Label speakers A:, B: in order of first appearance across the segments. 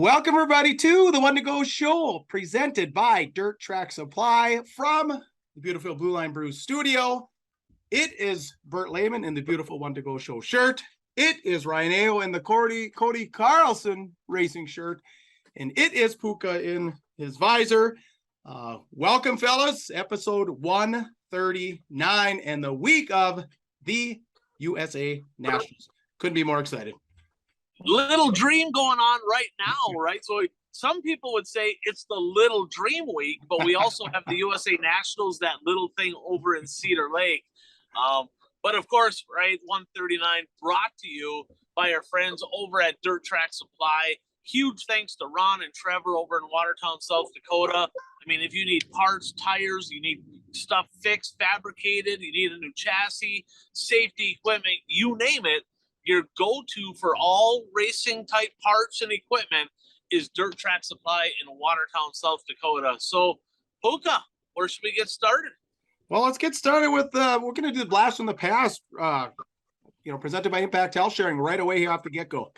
A: Welcome, everybody, to the One to Go show presented by Dirt Track Supply from the beautiful Blue Line Brews studio. It is Bert Lehman in the beautiful One to Go show shirt. It is Ryan Ayo in the Cody Carlson racing shirt. And it is Puka in his visor. Welcome, fellas. Episode 139 and the week of the USA Nationals. Couldn't be more excited.
B: Little dream going on right now, right? So some people would say it's the little dream week, but we also have the USA Nationals, that little thing over in Cedar Lake. But of course, right, 139 brought to you by our friends over at Dirt Track Supply. Huge thanks to Ron and Trevor over in Watertown, South Dakota. I mean, if you need parts, tires, you need stuff fixed, fabricated, you need a new chassis, safety equipment, you name it, your go-to for all racing type parts and equipment is Dirt Track Supply in Watertown, South Dakota. So, Puka, where should we get started?
A: Well, let's get started with, we're going to do the blast from the past, presented by Impact Health Sharing right away here off the get-go.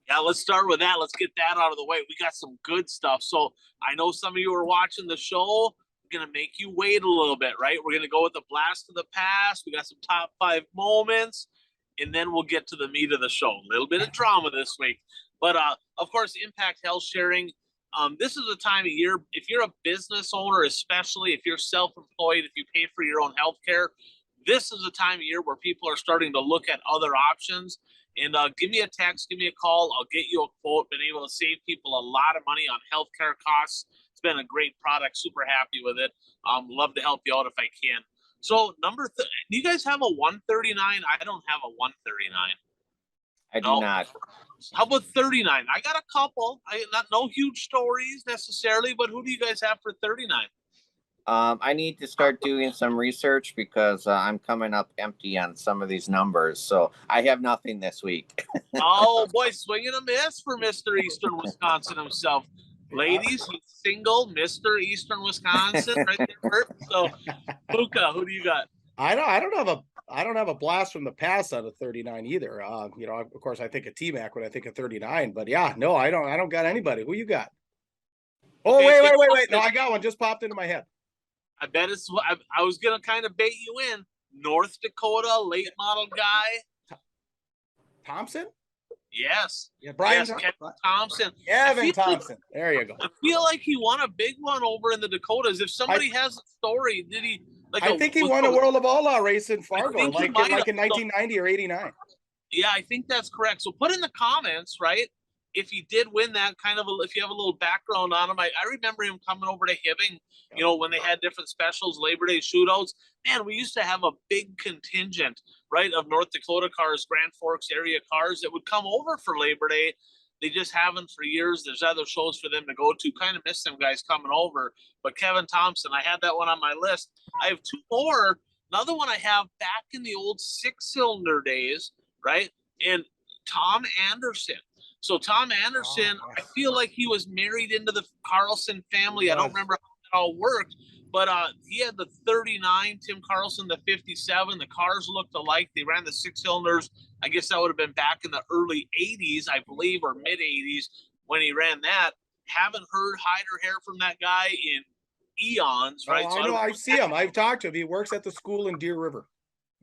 B: Yeah, let's start with that. Let's get that out of the way. We got some good stuff. So I know some of you are watching the show. We're going to make you wait a little bit, right? We're going to go with the blast of the past. We got some top 5 moments. And then we'll get to the meat of the show. A little bit of drama this week. But, of course, Impact Health Sharing. This is a time of year, if you're a business owner, especially if you're self-employed, if you pay for your own health care, this is a time of year where people are starting to look at other options. And give me a text, give me a call. I'll get you a quote. Been able to save people a lot of money on healthcare costs. It's been a great product. Super happy with it. Love to help you out if I can. So do you guys have a 139? I don't have a 139.
C: I do not.
B: How about 39? I got a couple. No huge stories necessarily, but who do you guys have for 39?
C: I need to start doing some research because I'm coming up empty on some of these numbers. So I have nothing this week.
B: Oh, boy, swing and a miss for Mr. Eastern Wisconsin himself. Ladies, he's single, Mr. Eastern Wisconsin, right there. So, Puka, who do you got?
A: I don't have a blast from the past on a 39 either. Of course, I think of T-Mac when I think of 39. But yeah, no, I don't got anybody. Who you got? Oh, okay, wait. No, I got one. Just popped into my head.
B: I bet I was gonna kind of bait you in. North Dakota late model guy.
A: Thompson?
B: Yes.
A: Yeah, Brian
B: Kevin Thompson.
A: Kevin Thompson. There you go.
B: I feel like he won a big one over in the Dakotas. If somebody has a story, did he?
A: I think he won a World of All Out race in Fargo, like in 1990 or 89.
B: Yeah, I think that's correct. So put in the comments, right? If he did win that if you have a little background on him, I remember him coming over to Hibbing, when they had different specials, Labor Day shootouts. Man, we used to have a big contingent, right, of North Dakota cars, Grand Forks area cars that would come over for Labor Day. They just haven't for years. There's other shows for them to go to. Kind of miss them guys coming over. But Kevin Thompson, I had that one on my list. I have 2 more. Another one I have back in the old 6-cylinder days, right? And Tom Anderson. So Tom Anderson, I feel like he was married into the Carlson family. I don't remember how that all worked, but he had the 39, Tim Carlson, the 57. The cars looked alike. They ran the 6-cylinders. I guess that would have been back in the early 80s, I believe, or mid 80s when he ran that. Haven't heard hide or hair from that guy in eons, right?
A: Oh, I see him. I've talked to him. He works at the school in Deer River.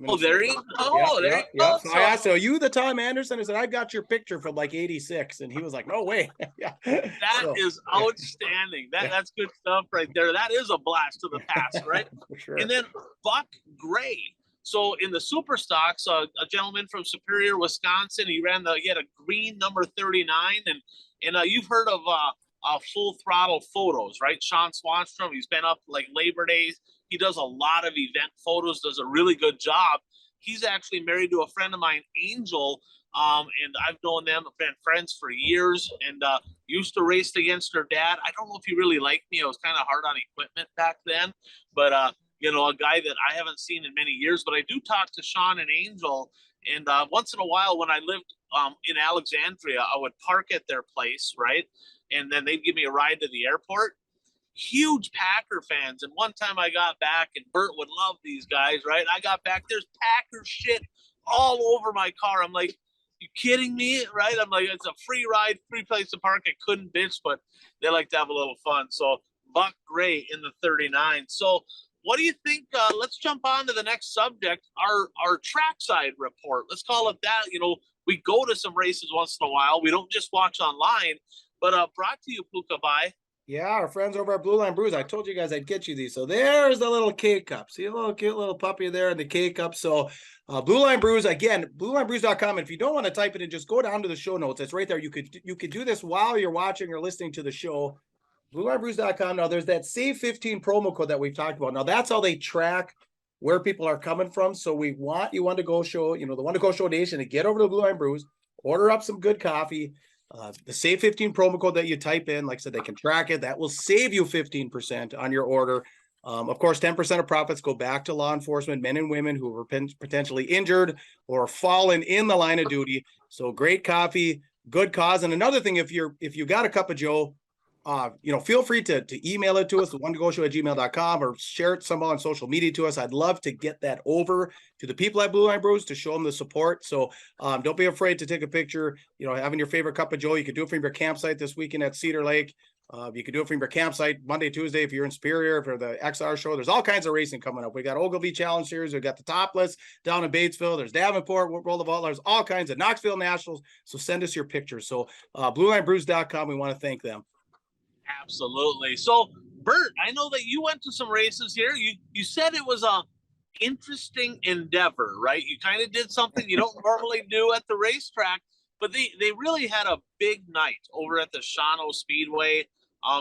B: Oh, there you go. There you go.
A: So I asked, so you the Tom Anderson? I said, I got your picture from like 86. And he was like, no way.
B: Yeah. That is outstanding. That's good stuff right there. That is a blast to the past, right?
A: For sure.
B: And then Buck Gray. So in the super stocks, a gentleman from Superior, Wisconsin, he had a green number 39. And you've heard of Full Throttle Photos, right? Sean Swanstrom, he's been up like Labor Days. He does a lot of event photos, does a really good job. He's actually married to a friend of mine, Angel, and I've known them, been friends for years, and used to race against her dad. I don't know if he really liked me. I was kind of hard on equipment back then, but a guy that I haven't seen in many years. But I do talk to Sean and Angel, and once in a while when I lived in Alexandria, I would park at their place, right? And then they'd give me a ride to the airport. Huge Packer fans. And one time I got back, and Bert would love these guys, right? I got back, there's Packer shit all over my car. I'm like, You kidding me? Right? I'm like, it's a free ride, free place to park. I couldn't bitch, but they like to have a little fun. So Buck Gray in the 39. So what do you think? Let's jump on to the next subject, our trackside report. Let's call it that. We go to some races once in a while. We don't just watch online, but brought to you, Puka, by
A: Yeah, our friends over at Blue Line Brews. I told you guys I'd get you these. So there's the little K-Cup. See a little cute little puppy there in the K-Cup. So Blue Line Brews, again, bluelinebrews.com. And if you don't want to type it in, just go down to the show notes. It's right there. You could do this while you're watching or listening to the show. bluelinebrews.com. Now there's that Save 15 promo code that we've talked about. Now that's how they track where people are coming from. So we want you to go show, the One to Go Show Nation to get over to Blue Line Brews, order up some good coffee. The Save 15 promo code that you type in, like I said, they can track it. That will save you 15% on your order. Of course, 10% of profits go back to law enforcement, men and women who were potentially injured or fallen in the line of duty. So great coffee, good cause. And another thing, if you got a cup of Joe, feel free to email it to us, theonetogoshow@gmail.com, or share it somehow on social media to us. I'd love to get that over to the people at Blue Line Brews to show them the support. So don't be afraid to take a picture, having your favorite cup of Joe. You can do it from your campsite this weekend at Cedar Lake. You can do it from your campsite Monday, Tuesday, if you're in Superior, for the XR show. There's all kinds of racing coming up. We got Ogilvy Challenge Series. We got the Topless down in Batesville. There's Davenport, World of Outlaws, all kinds of Knoxville Nationals. So send us your pictures. So bluelinebrews.com, we want to thank them.
B: Absolutely. So, Bert, I know that you went to some races here. You said it was a interesting endeavor, right? You kind of did something you don't normally do at the racetrack, but they really had a big night over at the Shawano Speedway.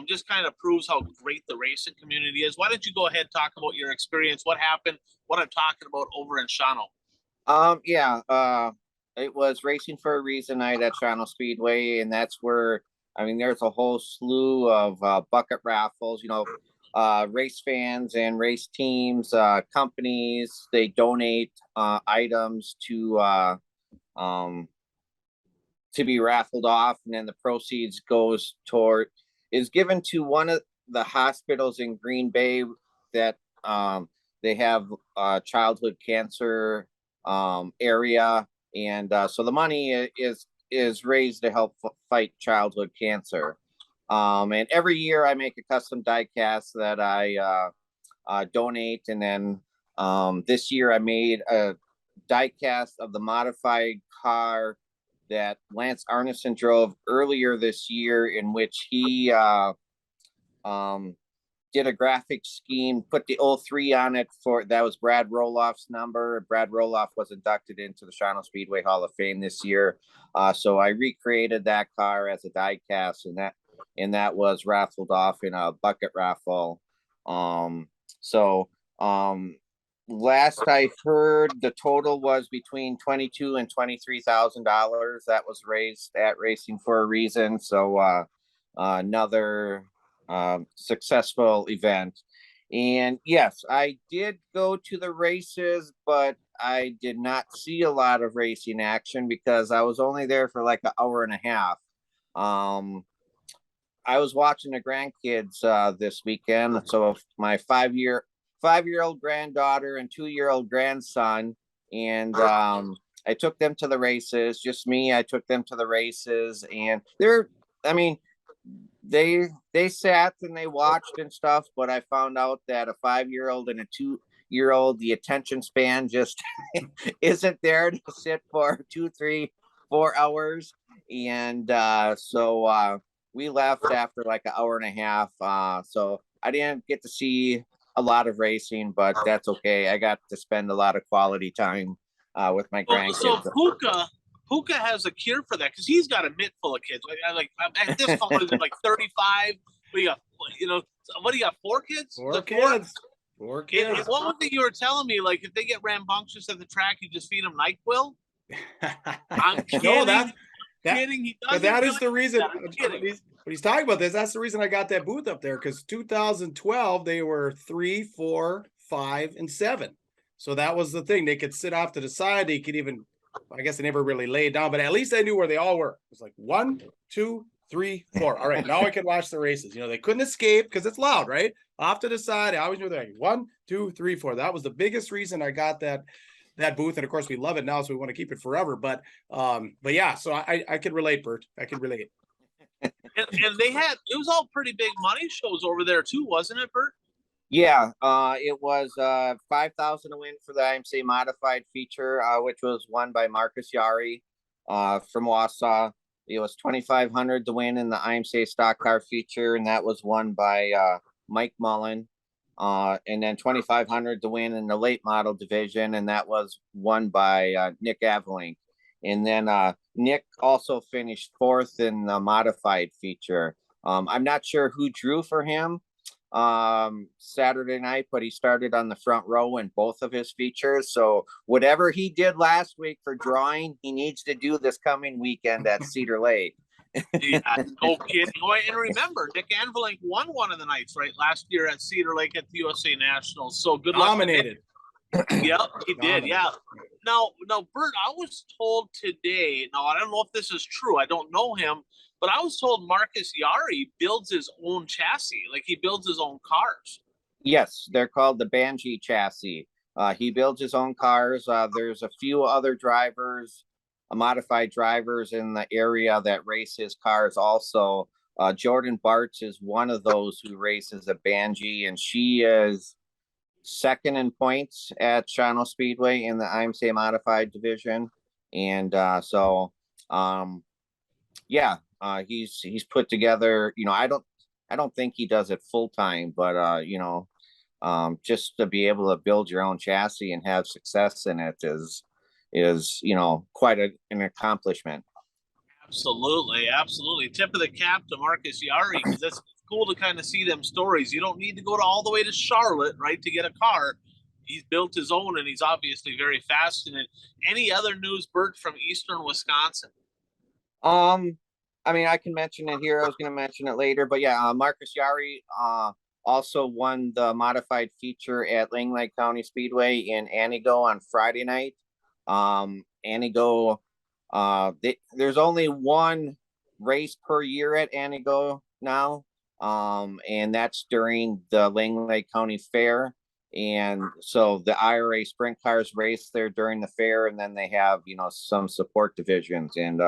B: Just kind of proves how great the racing community is. Why don't you go ahead and talk about your experience, what happened, what I'm talking about over in Shawano?
C: It was Racing for a Reason night at Shawano Speedway, and that's where, there's a whole slew of bucket raffles, race fans and race teams, companies, they donate items to be raffled off, and then the proceeds is given to one of the hospitals in Green Bay that they have childhood cancer area, and so the money is raised to help fight childhood cancer. And every year I make a custom die cast that I donate, and then this year I made a die cast of the modified car that Lance Arneson drove earlier this year, in which he did a graphic scheme, put the 03 on it that was Brad Roloff's number. Brad Roloff was inducted into the Shawano Speedway Hall of Fame this year. So I recreated that car as a die cast, and that was raffled off in a bucket raffle. Last I heard, the total was between $22,000 and $23,000 that was raised at Racing for a Reason. So another successful event. And yes, I did go to the races, but I did not see a lot of racing action because I was only there for like an hour and a half. I was watching the grandkids this weekend. So my five-year-old granddaughter and 2-year-old grandson, and I took them to the races. Just me. I took them to the races, and they sat and they watched and stuff, but I found out that a 5-year-old and a 2-year-old, the attention span just isn't there to sit for 2, 3, 4 hours. And so we left after like an hour and a half. So I didn't get to see a lot of racing, but that's okay. I got to spend a lot of quality time with my grandkids.
B: So Puka has a cure for that because he's got a mitt full of kids. At this point, is it like 35? What do you got? 4 kids?
A: Four kids.
B: And what was it you were telling me? Like, if they get rambunctious at the track, you just feed them NyQuil? I'm kidding.
A: No,
B: kidding. He
A: but that is the reason.
B: When
A: he's talking about this, that's the reason I got that booth up there, because 2012 they were 3, 4, 5, and 7. So that was the thing. They could sit off to the side. They could even, I guess they never really laid down, but at least I knew where they all were. It was like 1, 2, 3, 4. All right, now I can watch the races. They couldn't escape because it's loud, right? Off to the side. I always knew they're like 1, 2, 3, 4. That was the biggest reason I got that that booth, and of course we love it now, so we want to keep it forever. But yeah, so I can relate, Bert. I can relate.
B: And it was all pretty big money shows over there too, wasn't it, Bert?
C: Yeah, it was 5,000 to win for the IMCA modified feature, which was won by Marcus Yari from Wausau. It was 2,500 to win in the IMCA stock car feature, and that was won by Mike Mullen. And then 2,500 to win in the late model division, and that was won by Nick Avalink. And then Nick also finished fourth in the modified feature. I'm not sure who drew for him Saturday night, but he started on the front row in both of his features. So whatever he did last week for drawing, he needs to do this coming weekend at Cedar Lake.
B: Yeah, no kidding. Oh, and remember, Nick Anvilink won one of the nights right last year at Cedar Lake at the USA Nationals. So good luck.
A: Dominated.
B: Yep, he did. Yeah. Now, Bert, I was told today. Now, I don't know if this is true. I don't know him, but I was told Marcus Yari builds his own chassis. Like he builds his own cars.
C: Yes, they're called the Banshee chassis. He builds his own cars. There's a few other drivers, modified drivers in the area that race his cars also. Jordan Bartz is one of those who races a Banshee, and she is second in points at Shawano Speedway in the IMCA modified division. And he's put together, I don't think he does it full time, but just to be able to build your own chassis and have success in it is quite an accomplishment.
B: Absolutely. Tip of the cap to Marcus Yari, because that's cool to kind of see them stories. You don't need to go all the way to Charlotte, right, to get a car. He's built his own, and he's obviously very fast in it. Any other news, Bert, from Eastern Wisconsin?
C: I can mention it here. I was going to mention it later, but yeah, Marcus Yari also won the modified feature at Langley County Speedway in Anigo on Friday night. Anigo, there's only one race per year at Anigo now, and that's during the Langley County Fair. And so the IRA sprint cars race there during the fair, and then they have some support divisions, and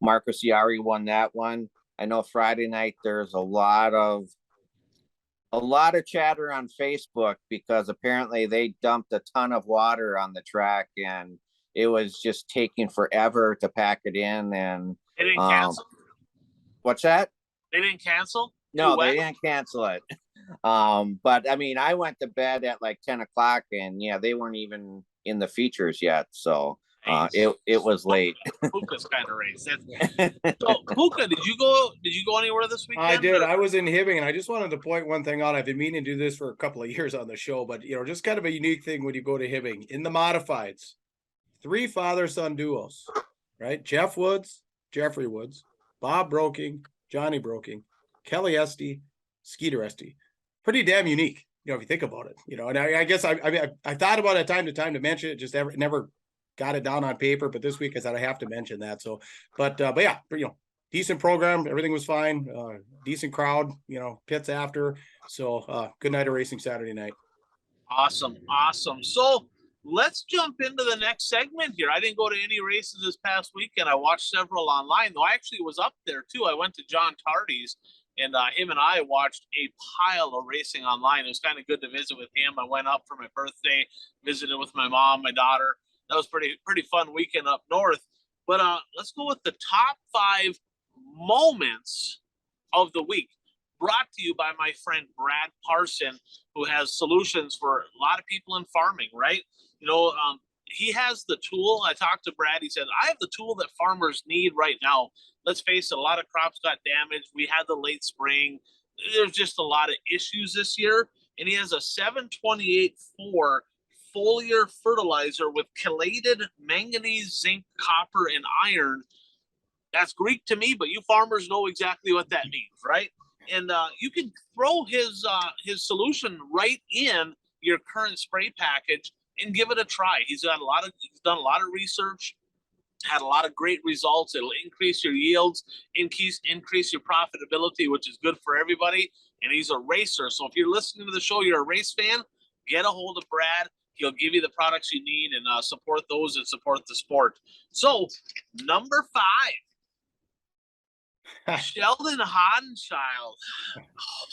C: Marcus Yari won that one. I know Friday night there's a lot of chatter on Facebook because apparently they dumped a ton of water on the track and it was just taking forever to pack it in. And
B: they didn't cancel.
C: What's that?
B: They didn't cancel?
C: No, they didn't cancel it. But I went to bed at like 10 o'clock and yeah, they weren't even in the features yet. So it was late.
B: Puka's kind of race. So Puka, did you go anywhere this weekend?
A: I did. I was in Hibbing, and I just wanted to point one thing out. I've been meaning to do this for a couple of years on the show, but just kind of a unique thing when you go to Hibbing. In the modifieds, 3 father-son duos, right? Jeff Woods, Jeffrey Woods, Bob Broking, Johnny Broking, Kelly Esty, Skeeter Esty. Pretty damn unique, if you think about it. And I guess I thought about it time to time to mention it, just never got it down on paper, but this week I said I have to mention that. So, but yeah, decent program. Everything was fine. Decent crowd, pits after. So good night of racing Saturday night.
B: Awesome. So let's jump into the next segment here. I didn't go to any races this past weekend. I watched several online, though I actually was up there too. I went to John Tardy's, and him and I watched a pile of racing online. It was kind of good to visit with him. I went up for my birthday, visited with my mom, my daughter. That was pretty fun weekend up north. But let's go with the top 5 moments of the week, brought to you by my friend Brad Parson, who has solutions for a lot of people in farming, right? He has the tool. I talked to Brad. He said, I have the tool that farmers need right now. Let's face it, a lot of crops got damaged. We had the late spring. There's just a lot of issues this year. And he has a 728-4 foliar fertilizer with chelated manganese, zinc, copper, and iron. That's Greek to me, but you farmers know exactly what that means, right? And you can throw his solution right in your current spray package and give it a try. He's done a lot of research, had a lot of great results. It'll increase your yields, increase your profitability, which is good for everybody. And he's a racer. So if you're listening to the show, you're a race fan, get a hold of Brad. He'll give you the products you need and support those that support the sport. So, number 5, Sheldon Hodenschild.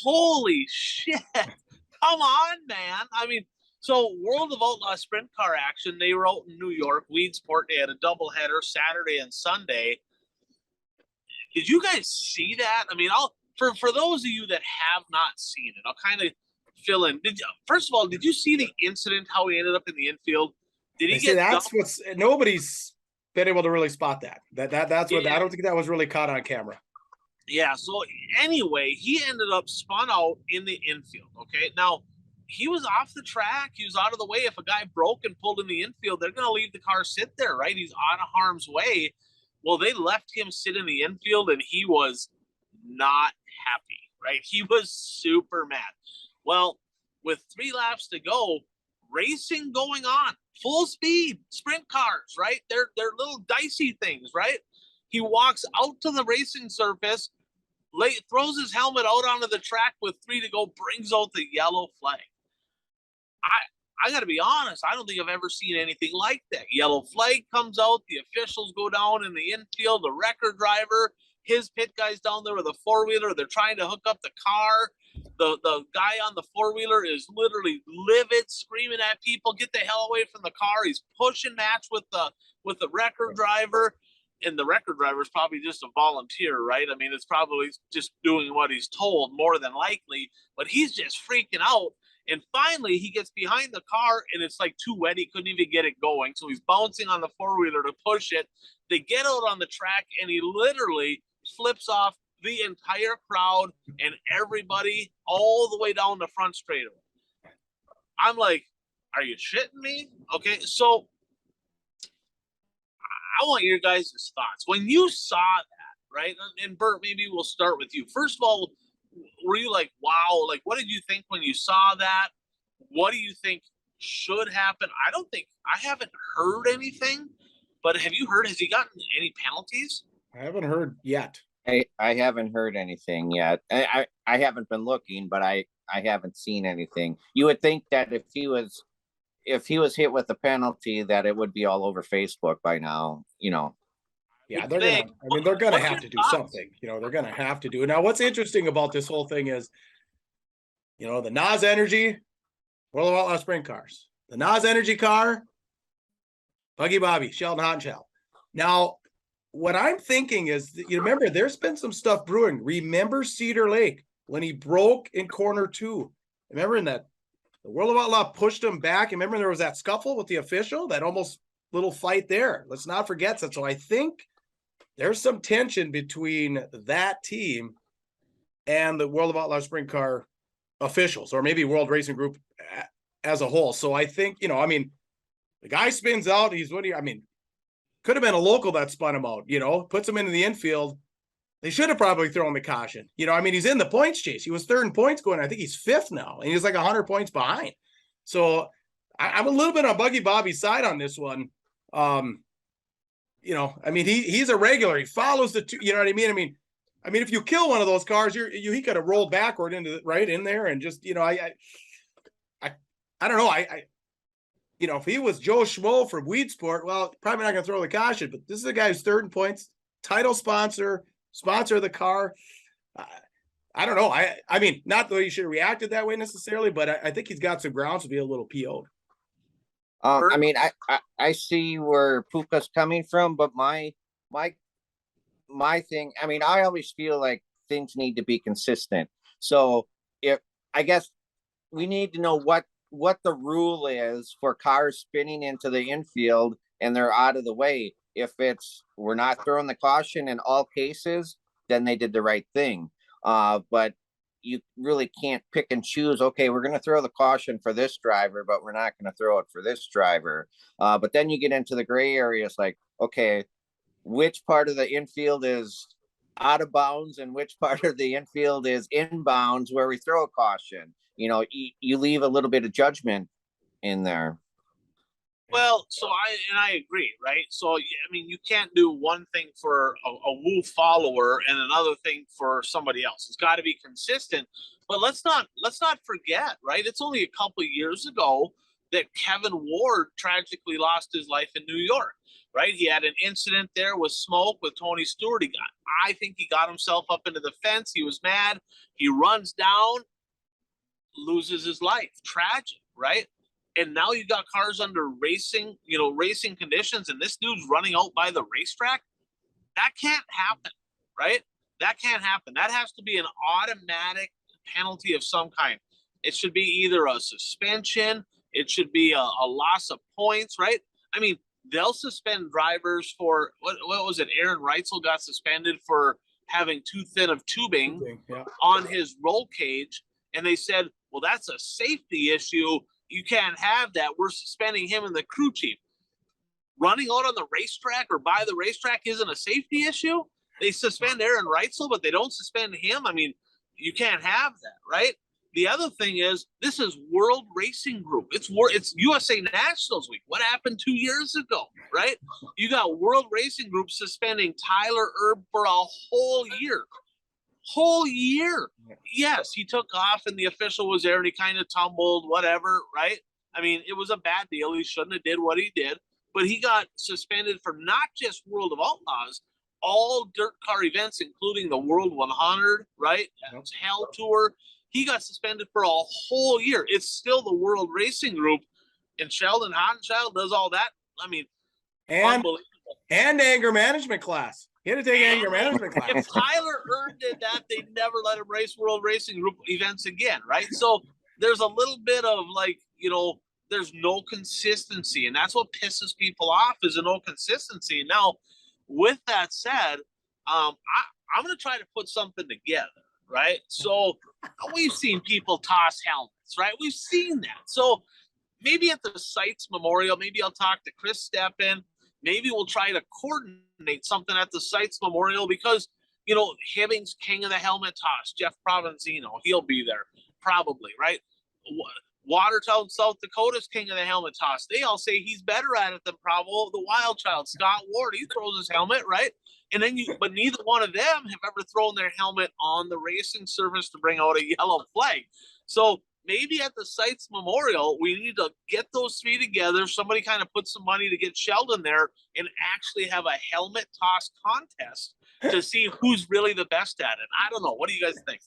B: Holy shit. Come on, man. I mean, so World of Outlaw sprint car action, they were out in New York, Weedsport. They had a doubleheader Saturday and Sunday. Did you guys see that? I mean, for those of you that have not seen it, I'll kind of fill in. First of all, did you see the incident, how he ended up in the infield? Did he get
A: that's
B: dumped?
A: what's nobody's been able to really spot that. That's what
B: Yeah.
A: I don't think that was really caught on camera.
B: Yeah, so anyway, he ended up spun out in the infield. Okay. Now he was off the track, he was out of the way. If a guy broke and pulled in the infield, they're gonna leave the car sit there, right? He's out of harm's way. Well, they left him sit in the infield and he was not happy, right? He was super mad. Well, with 3 laps to go, racing going on, full speed, sprint cars, right? They're little dicey things, right? He walks out to the racing surface, throws his helmet out onto the track with 3 to go, brings out the yellow flag. I got to be honest, I don't think I've ever seen anything like that. Yellow flag comes out, the officials go down in the infield, the record driver, his pit guy's down there with a 4-wheeler. They're trying to hook up the car. The guy on the 4-wheeler is literally livid, screaming at people, get the hell away from the car. He's pushing match with the record driver. And the record driver is probably just a volunteer, right? I mean, it's probably just doing what he's told more than likely, but he's just freaking out. And finally, he gets behind the car and it's like too wet. He couldn't even get it going. So he's bouncing on the 4-wheeler to push it. They get out on the track and he literally flips off the entire crowd and everybody all the way down the front straightaway. I'm like, are you shitting me? Okay, so I want your guys' thoughts. When you saw that, right? And Bert, maybe we'll start with you. First of all, were you like, wow, like what did you think when you saw that? What do you think should happen? I haven't heard anything, but have you heard, has he gotten any penalties?
A: I haven't heard yet.
C: I haven't heard anything yet. I haven't been looking, but I haven't seen anything. You would think that if he was hit with a penalty, that it would be all over Facebook by now, you know.
A: Yeah, they're gonna have to do something. They're gonna have to do it. Now, what's interesting about this whole thing is, the NOS Energy, World of Outlaw sprint cars, the NOS Energy car, Buggy Bobby, Sheldon Hodenschild. Now, what I'm thinking is, you remember, there's been some stuff brewing. Remember Cedar Lake when he broke in corner 2? Remember in that the World of Outlaw pushed him back. Remember there was that scuffle with the official, that almost little fight there. Let's not forget that. So I think there's some tension between that team and the World of Outlaw sprint car officials, or maybe World Racing Group as a whole. So I think, the guy spins out. Could have been a local that spun him out, puts him into the infield. They should have probably thrown the caution. He's in the points chase. He was 3rd in points going. I think he's 5th now, and he's like 100 points behind. So I'm a little bit on Buggy Bobby's side on this one. He's a regular. He follows the two. You know what I mean? If you kill one of those cars, he could have rolled backward into right in there and just, I don't know. If he was Joe Schmo from Weedsport, well, probably not going to throw the caution. But this is a guy who's 3rd in points, title sponsor of the car. I don't know. Not that he should have reacted that way necessarily, but I think he's got some grounds to be a little PO'd.
C: I see where Puka's coming from, but my thing, I always feel like things need to be consistent. So I guess we need to know what the rule is for cars spinning into the infield and they're out of the way. If we're not throwing the caution in all cases, then they did the right thing. But you really can't pick and choose. Okay, we're going to throw the caution for this driver, but we're not going to throw it for this driver. But then you get into the gray areas, like, okay, which part of the infield is out of bounds and which part of the infield is inbounds where we throw a caution. You leave a little bit of judgment in there.
B: Well, so I agree, right? So you can't do one thing for a Woo follower and another thing for somebody else. It's got to be consistent. But let's not forget, right? It's only a couple of years ago that Kevin Ward tragically lost his life in New York, right? He had an incident there with smoke with Tony Stewart. I think he got himself up into the fence. He was mad. He runs down, loses his life. Tragic, right? And now you got cars under racing, racing conditions, and this dude's running out by the racetrack. That can't happen, right? That can't happen. That has to be an automatic penalty of some kind. It should be either a suspension, it should be a loss of points, right? I mean, they'll suspend drivers for what was it? Aaron Reitzel got suspended for having too thin of tubing on his roll cage, and they said, well, that's a safety issue. You can't have that. We're suspending him and the crew chief. Running out on the racetrack or by the racetrack isn't a safety issue. They suspend Aaron Reitzel, but they don't suspend him. I mean, you can't have that, right? The other thing is, this is World Racing Group. It's USA Nationals Week. What happened 2 years ago, right? You got World Racing Group suspending Tyler Erb for a whole year. Whole year. Yes, he took off and the official was there and he kind of tumbled, whatever, right? I mean, it was a bad deal. He shouldn't have did what he did, but he got suspended for not just World of Outlaws, all dirt car events, including the World 100, right? Hell Tour. He got suspended for a whole year. It's still the World Racing Group, and Sheldon Hadenchild does all that. I mean, unbelievable.
A: And anger management class. He had to take anger management class.
B: If Tyler Erb did that, they'd never let him race World Racing Group events again, right? So there's a little bit of there's no consistency, and that's what pisses people off is a no consistency. Now, with that said, I'm going to try to put something together, right? So we've seen people toss helmets, right? We've seen that. So maybe at the Sites Memorial, maybe I'll talk to Chris Steppen. Maybe we'll try to coordinate something at the Sites Memorial because, Hibbing's king of the helmet toss, Jeff Provenzino, he'll be there probably, right? Watertown, South Dakota's king of the helmet toss. They all say he's better at it than Provo, the wild child, Scott Ward. He throws his helmet, right? And then but neither one of them have ever thrown their helmet on the racing surface to bring out a yellow flag. So maybe at the Sites Memorial, we need to get those three together. Somebody kind of put some money to get Sheldon there and actually have a helmet toss contest to see who's really the best at it. I don't know. What do you guys think?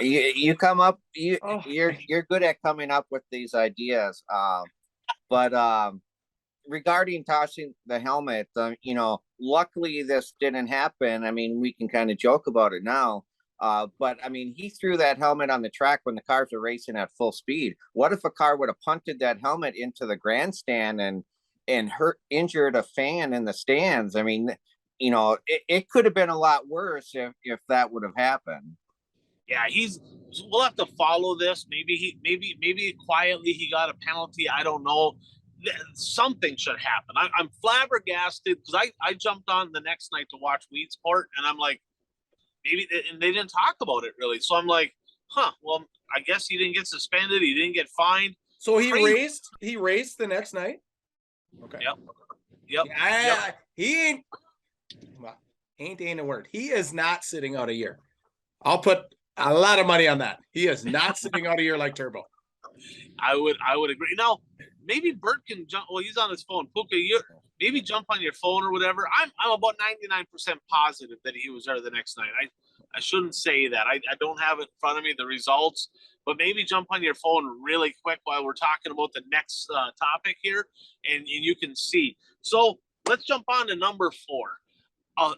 C: You come up, you're good at coming up with these ideas. But regarding tossing the helmet, luckily this didn't happen. I mean, we can kind of joke about it now. But I mean, he threw that helmet on the track when the cars were racing at full speed. What if a car would have punted that helmet into the grandstand and injured a fan in the stands? I mean, it could have been a lot worse if that would have happened.
B: Yeah, we'll have to follow this. Maybe quietly he got a penalty. I don't know. Something should happen. I'm flabbergasted because I jumped on the next night to watch Weedsport and I'm like, and they didn't talk about it really. So I'm like, well, I guess he didn't get suspended. He didn't get fined.
A: So he raced the next night? Okay.
B: Yep.
A: Yeah, he ain't a word. He is not sitting out a year. I'll put a lot of money on that. He is not sitting out a year like Turbo.
B: I would agree. Now, maybe Bert can jump. Well, he's on his phone. Puka, maybe jump on your phone or whatever. I'm about 99% positive that he was there the next night. I shouldn't say that. I don't have it in front of me, the results, but maybe jump on your phone really quick while we're talking about the next topic here, and you can see. So let's jump on to number 4. A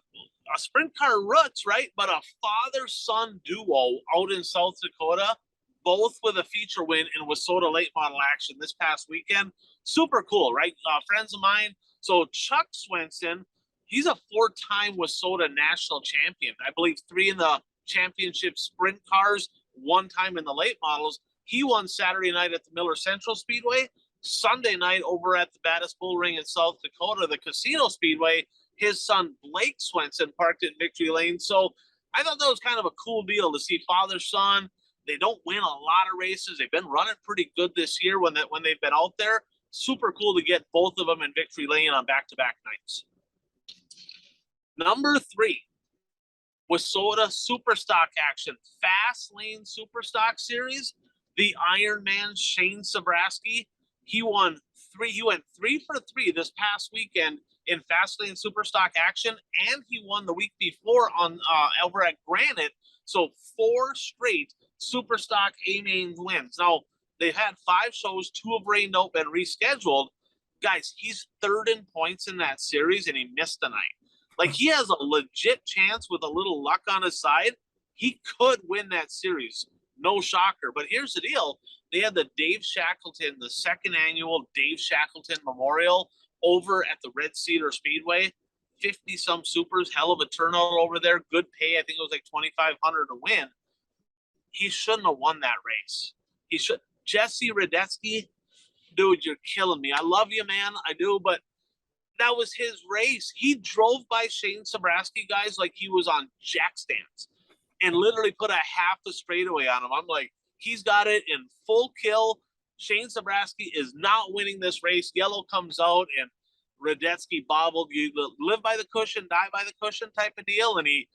B: sprint car roots, right? But a father-son duo out in South Dakota, both with a feature win in WISSOTA late model action this past weekend. Super cool, right? Friends of mine. So Chuck Swenson, he's a 4-time WISSOTA national champion. I believe 3 in the championship sprint cars, 1 time in the late models. He won Saturday night at the Miller Central Speedway. Sunday night over at the Battis Bull Ring in South Dakota, the Casino Speedway. His son Blake Swenson parked at Victory Lane. So I thought that was kind of a cool deal to see father-son. They don't win a lot of races. They've been running pretty good this year when they've been out there. Super cool to get both of them in Victory Lane on back-to-back nights. Number 3, Wissota Superstock action, Fast Lane Superstock Series. The Iron Man Shane Sabraski, he won three. He went 3 for 3 this past weekend in Fast Lane Superstock action, and he won the week before on over at Granite. So 4 straight Superstock A main wins. Now they've had 5 shows, 2 have rained out, been rescheduled. Guys, he's 3rd in points in that series, and he missed tonight. Like, he has a legit chance with a little luck on his side. He could win that series. No shocker. But here's the deal. They had the Dave Shackleton, the 2nd annual Dave Shackleton Memorial over at the Red Cedar Speedway. 50-some supers, hell of a turnout over there. Good pay. I think it was like $2,500 to win. He shouldn't have won that race. He should. Jesse Radetsky, dude, you're killing me. I love you, man. I do, but that was his race. He drove by Shane Sabraski, guys, like he was on jack stands and literally put a half a straightaway on him. I'm like, he's got it in full kill. Shane Sabraski is not winning this race. Yellow comes out, and Radetsky bobbled. You live by the cushion, die by the cushion type of deal. And he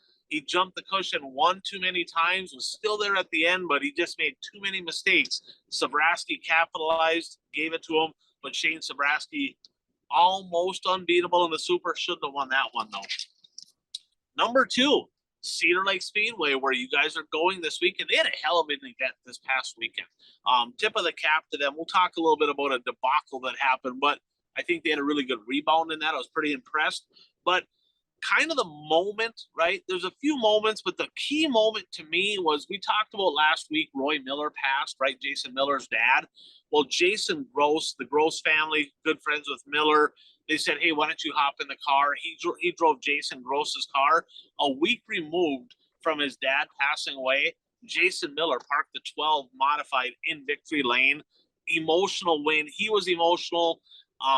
B: jumped the cushion one too many times, was still there at the end, but he just made too many mistakes. Sabraski capitalized, gave it to him, but Shane Sabraski, almost unbeatable in the super, shouldn't have won that one though. Number 2, Cedar Lake Speedway, where you guys are going this weekend. They had a hell of an event this past weekend. Tip of the cap to them. We'll talk a little bit about a debacle that happened, but I think they had a really good rebound in that. I was pretty impressed. But kind of the moment, right? There's a few moments, but the key moment to me was, we talked about last week, Roy Miller passed, right? Jason Miller's dad. Well, Jason Gross, the Gross family, good friends with Miller, they said, hey, why don't you hop in the car? He drove Jason Gross's car. A week removed from his dad passing away, Jason Miller parked the 12 modified in Victory Lane. Emotional win. He was emotional.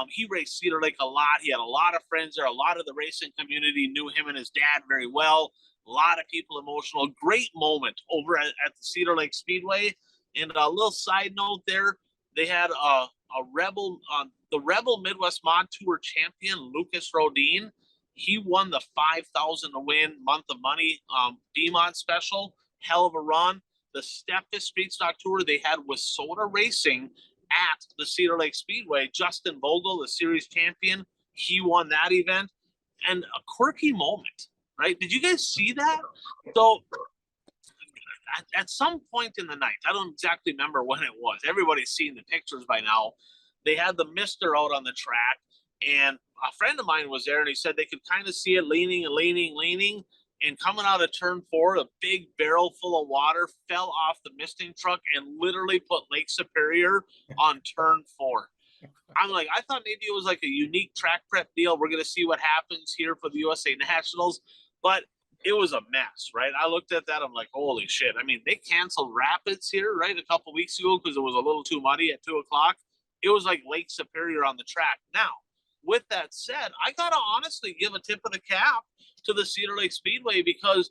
B: He raced Cedar Lake a lot. He had a lot of friends there. A lot of the racing community knew him and his dad very well. A lot of people emotional. Great moment over at the Cedar Lake Speedway. And a little side note there, they had a Rebel, the Rebel Midwest Mod Tour champion, Lucas Rodin. He won the $5,000 to win month of money D-Mod special. Hell of a run. The Stepfus Street Stock Tour, they had Wissota Racing at the Cedar Lake Speedway. Justin Vogel, the series champion, he won that event. And a quirky moment, right? Did you guys see that? So at some point in the night, I don't exactly remember when it was. Everybody's seen the pictures by now. They had the mister out on the track, and a friend of mine was there, and he said they could kind of see it leaning and leaning. And coming out of turn 4, a big barrel full of water fell off the misting truck and literally put Lake Superior on turn 4. I'm like, I thought maybe it was like a unique track prep deal. We're going to see what happens here for the USA Nationals. But it was a mess, right? I looked at that. I'm like, holy shit. I mean, they canceled Rapids here, right, a couple weeks ago because it was a little too muddy at 2 o'clock. It was like Lake Superior on the track. Now, with that said, I got to honestly give a tip of the cap to the Cedar Lake Speedway, because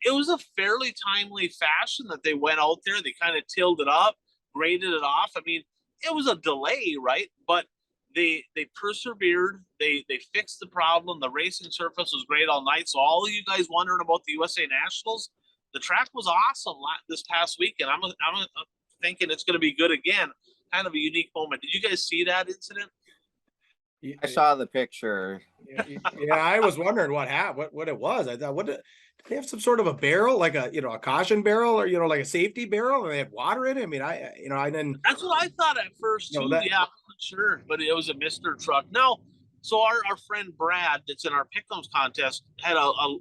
B: it was a fairly timely fashion that they went out there. They kind of tilled it up, graded it off. I mean, it was a delay, right? But they persevered. They fixed the problem. The racing surface was great all night. So all of you guys wondering about the USA Nationals, the track was awesome this past weekend. I'm thinking it's going to be good again. Kind of a unique moment. Did you guys see that incident?
C: I saw the picture.
A: Yeah, I was wondering what happened, what it was. I thought, did they have some sort of a barrel, like a caution barrel, or like a safety barrel, and they had water in it? I mean, I didn't.
B: That's what I thought at first too. Yeah, I'm not sure, but it was a Mister truck. Now, so our friend Brad, that's in our Pick'ems contest, had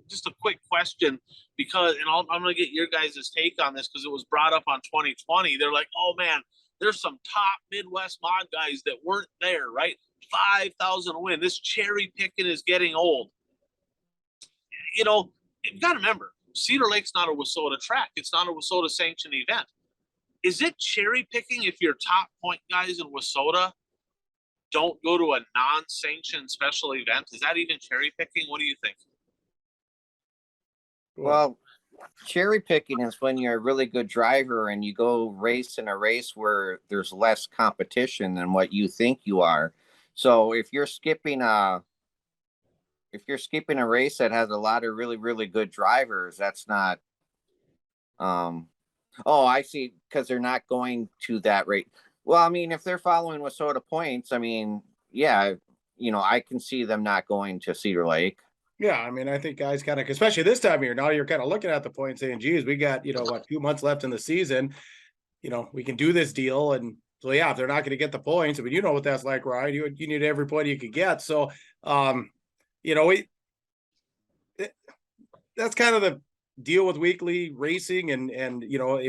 B: just a quick question, because, and I'm going to get your guys' take on this because it was brought up on 2020. They're like, oh man, there's some top Midwest mod guys that weren't there, right? 5,000 win. This cherry picking is getting old. You got to remember, Cedar Lake's not a Wissota track. It's not a Wissota sanctioned event. Is it cherry picking if your top point guys in Wissota don't go to a non-sanctioned special event? Is that even cherry picking? What do you think?
C: Well, cherry picking is when you're a really good driver and you go race in a race where there's less competition than what you think you are. So if you're skipping a if you're skipping a race that has a lot of really, really good drivers, that's not, oh, I see, because they're not going to that rate. Well, I mean, if they're following Wissota points, I mean, yeah, I can see them not going to Cedar Lake.
A: Yeah, I mean, I think guys kind of, especially this time of year, now you're kind of looking at the point saying, geez, we got, what, 2 months left in the season. We can do this deal. And so, yeah, if they're not going to get the points, I mean, you know what that's like, Ryan. You need every point you could get. So, that's kind of the deal with weekly racing. And, I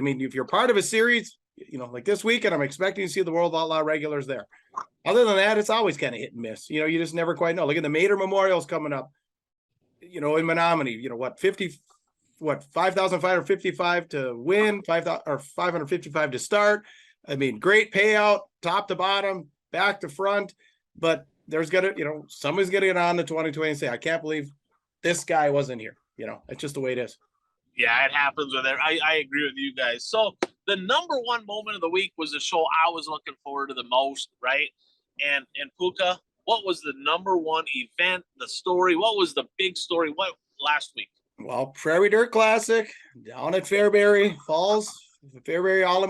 A: mean, if you're part of a series, like this weekend, I'm expecting to see the World Outlaw regulars there. Other than that, it's always kind of hit and miss. You just never quite know. Look at the Mater Memorial's coming up, in Menominee, 5,555 to win, 5,000 or 555 to start. I mean, great payout, top to bottom, back to front, but there's gonna, somebody's gonna get on the 2020 and say, I can't believe this guy wasn't here. It's just the way it is.
B: Yeah, it happens with it. I agree with you guys. So the number one moment of the week was the show I was looking forward to the most, right? And Puka, what was the number one event, the story? What was the big story? What last week?
A: Well, Prairie Dirt Classic down at Fairbury Falls, Fairbury All.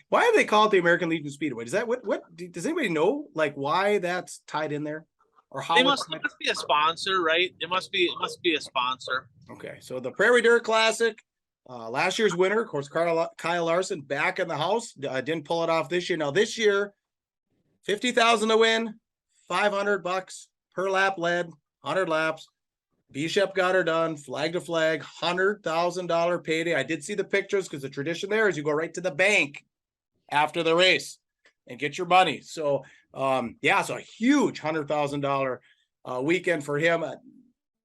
A: Why have they called it the American Legion Speedway? Does that what does anybody know like why that's tied in there, or how?
B: It must be a sponsor, right? It must be a sponsor.
A: Okay, so the Prairie Dirt Classic, last year's winner, of course, Kyle Larson, back in the house. Didn't pull it off this year. Now this year, $50,000 to win, $500 per lap led, 100 laps. Bishop got her done, flag to flag, $100,000 payday. I did see the pictures because the tradition there is you go right to the bank after the race and get your money. So, so a huge $100,000 weekend for him.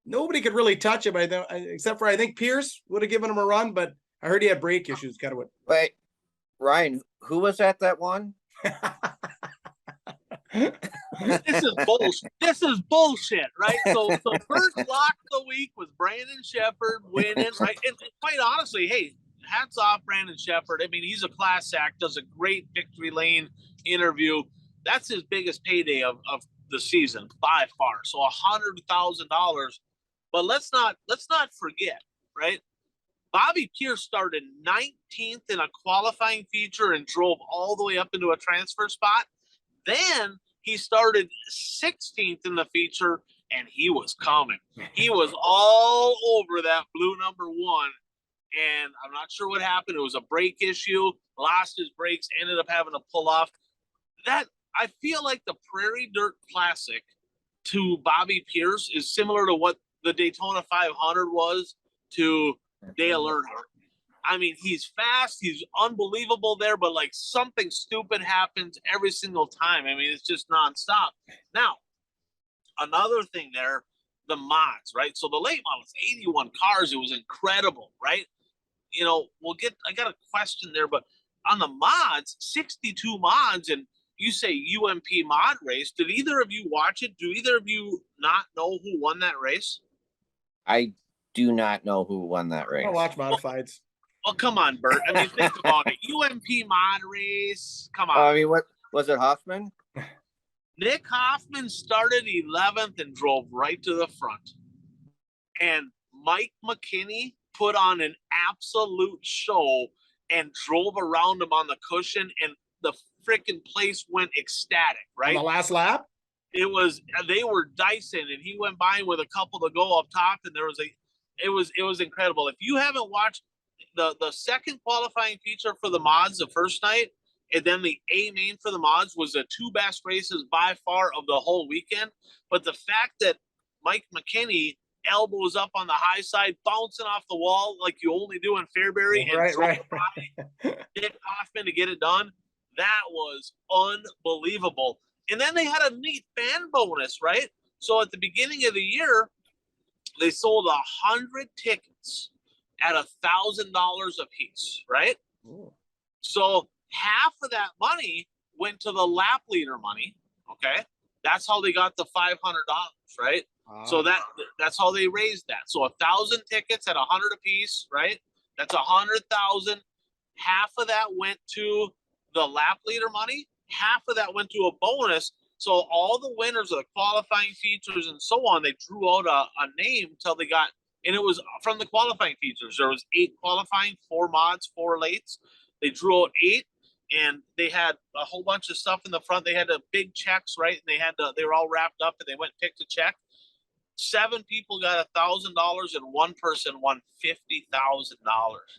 A: Nobody could really touch him, except for I think Pierce would have given him a run, but I heard he had brake issues. Kind of what?
C: Wait, Ryan, who was at that one?
B: This is bullshit, right? So first lock of the week was Brandon Shepherd winning, right? And quite honestly, hey, hats off Brandon Shepherd. I mean, he's a class act, does a great victory lane interview. That's his biggest payday of the season by far. So $100,000. But let's not forget, right? Bobby Pierce started 19th in a qualifying feature and drove all the way up into a transfer spot. Then he started 16th in the feature, and he was coming. He was all over that blue number one, and I'm not sure what happened. It was a brake issue, lost his brakes, ended up having to pull off. That I feel like the Prairie Dirt Classic to Bobby Pierce is similar to what the Daytona 500 was to Dale Earnhardt. I mean, he's fast. He's unbelievable there, but like something stupid happens every single time. I mean, it's just nonstop. Now, another thing there, the mods, right? So the late models, 81 cars. It was incredible, right? I got a question there, but on the mods, 62 mods, and you say UMP mod race. Did either of you watch it? Do either of you not know who won that race?
C: I do not know who won that race.
A: I watch modifieds.
B: Oh, come on, Bert. I mean, think about it. UMP mod race. Come on.
C: I mean, what was it, Hoffman?
B: Nick Hoffman started 11th and drove right to the front. And Mike McKinney put on an absolute show and drove around him on the cushion, and the freaking place went ecstatic, right?
A: On the last lap?
B: They were dicing, and he went by with a couple to go up top, and it was incredible. If you haven't watched the second qualifying feature for the mods the first night, and then the A main for the mods was the two best races by far of the whole weekend. But the fact that Mike McKinney elbows up on the high side, bouncing off the wall like you only do in Fairbury,
A: right.
B: Nick Hoffman to get it done, that was unbelievable. And then they had a neat fan bonus, right? So at the beginning of the year, they sold 100 tickets at $1,000 a piece, right?
A: Ooh.
B: So half of that money went to the lap leader money. Okay, that's how they got the $500, right? So that's how they raised that. So 1,000 tickets at 100 a piece, right? That's 100,000. Half of that went to the lap leader money. Half of that went to a bonus. So all the winners of the qualifying features and so on, they drew out a name till they got, and it was from the qualifying features. There was 8 qualifying, 4 mods, 4 lates. They drew out 8, and they had a whole bunch of stuff in the front. They had the big checks, right? And they were all wrapped up, and they went and picked a check. 7 people got $1,000, and 1 person won $50,000.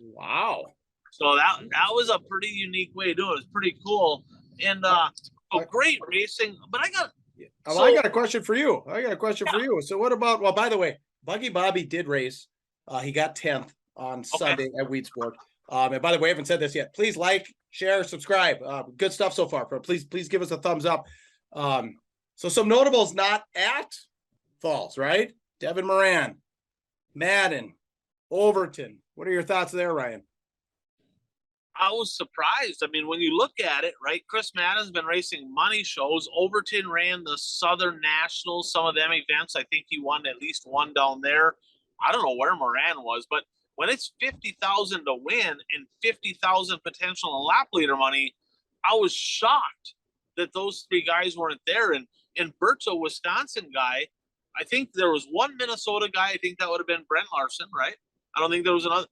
A: Wow.
B: So that was a pretty unique way to do it. It was pretty cool. And great racing. But I got
A: a question for you. So what about, well, by the way, Buggy Bobby did race. He got 10th on Sunday at Wheat Sport. And by the way, I haven't said this yet. Please like, share, subscribe. Good stuff so far. Please give us a thumbs up. So some notables not at Falls, right? Devin Moran, Madden, Overton. What are your thoughts there, Ryan?
B: I was surprised. I mean, when you look at it, right, Chris Madden's been racing money shows. Overton ran the Southern Nationals, some of them events. I think he won at least one down there. I don't know where Moran was, but when it's 50,000 to win and 50,000 potential in lap leader money, I was shocked that those 3 guys weren't there. And Bert's a Wisconsin guy. I think there was one Minnesota guy. I think that would have been Brent Larson, right? I don't think there was another.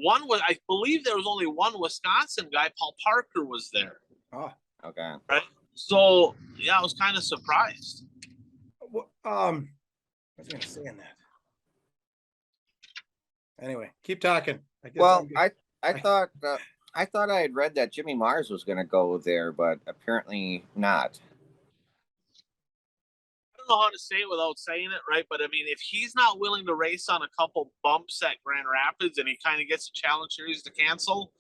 B: I believe there was only one Wisconsin guy. Paul Parker was there.
A: Oh,
C: okay.
B: Right. So yeah, I was kind of surprised.
A: What was I going to say in that? Anyway, keep talking.
C: I thought I had read that Jimmy Mars was going to go there, but apparently not.
B: I don't know how to say it without saying it, right? But I mean, if he's not willing to race on a couple bumps at Grand Rapids and he kind of gets a challenge series to cancel,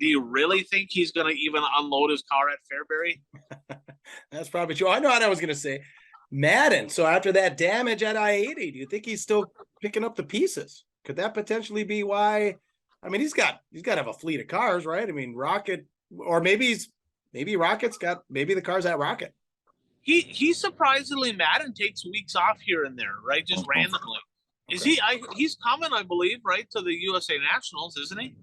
B: do you really think he's going to even unload his car at Fairbury?
A: That's probably true. I know what I was going to say. Madden. So after that damage at I-80, do you think he's still picking up the pieces? Could that potentially be why? I mean, he's got to have a fleet of cars, right? I mean, Rocket, or maybe Rocket's got, maybe the car's at Rocket.
B: He surprisingly, Madden takes weeks off here and there, right? Just randomly. Okay. He's coming, I believe, right, to the USA Nationals, isn't he?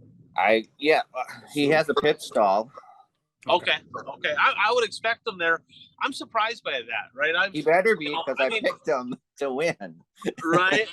C: He has a pit stall.
B: Okay. I would expect him there. I'm surprised by that, right?
C: He better be, because I picked him to win.
B: Right.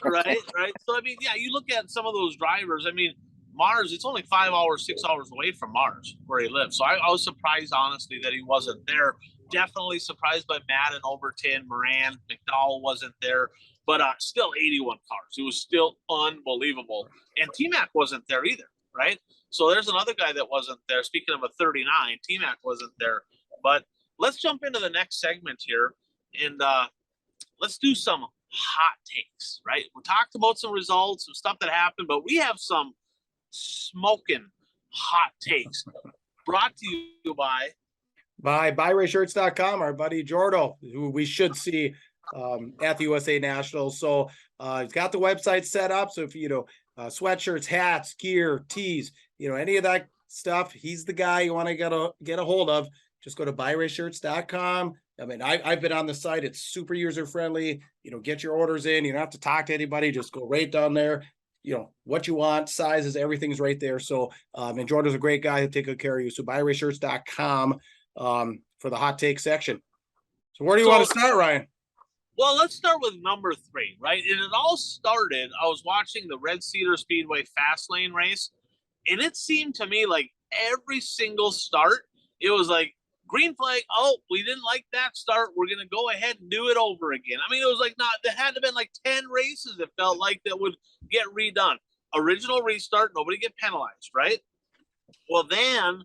B: So I mean, yeah, you look at some of those drivers. I mean, Mars, it's only 5 hours, 6 hours away from Mars where he lives. So I was surprised, honestly, that he wasn't there. Definitely surprised by Madden, Overton, Moran, McDowell wasn't there, but still 81 cars. It was still unbelievable. And T-Mac wasn't there either, right? So there's another guy that wasn't there. Speaking of a 39, T-Mac wasn't there. But let's jump into the next segment here, and let's do some hot takes, right? We talked about some results, some stuff that happened, but we have some smoking hot takes brought to you by
A: buyrayshirts.com, our buddy Jordo, who we should see at the USA Nationals. So he's got the website set up. So if sweatshirts, hats, gear, tees, any of that stuff, he's the guy you want to get a hold of. Just go to buyrayshirts.com. I mean, I've been on the site. It's super user friendly. Get your orders in. You don't have to talk to anybody. Just go right down there. What you want, sizes, everything's right there. So and Jordan's a great guy to take good care of you. So buyrayshirts.com for the hot take section. So where do you want to start, Ryan?
B: Well, let's start with number 3, right? And it all started, I was watching the Red Cedar Speedway fast lane race, and it seemed to me like every single start, it was like, green flag, oh, we didn't like that start, we're going to go ahead and do it over again. I mean, it was like, there had to have been like 10 races, it felt like, that would get redone. Original restart, nobody get penalized, right? Well, then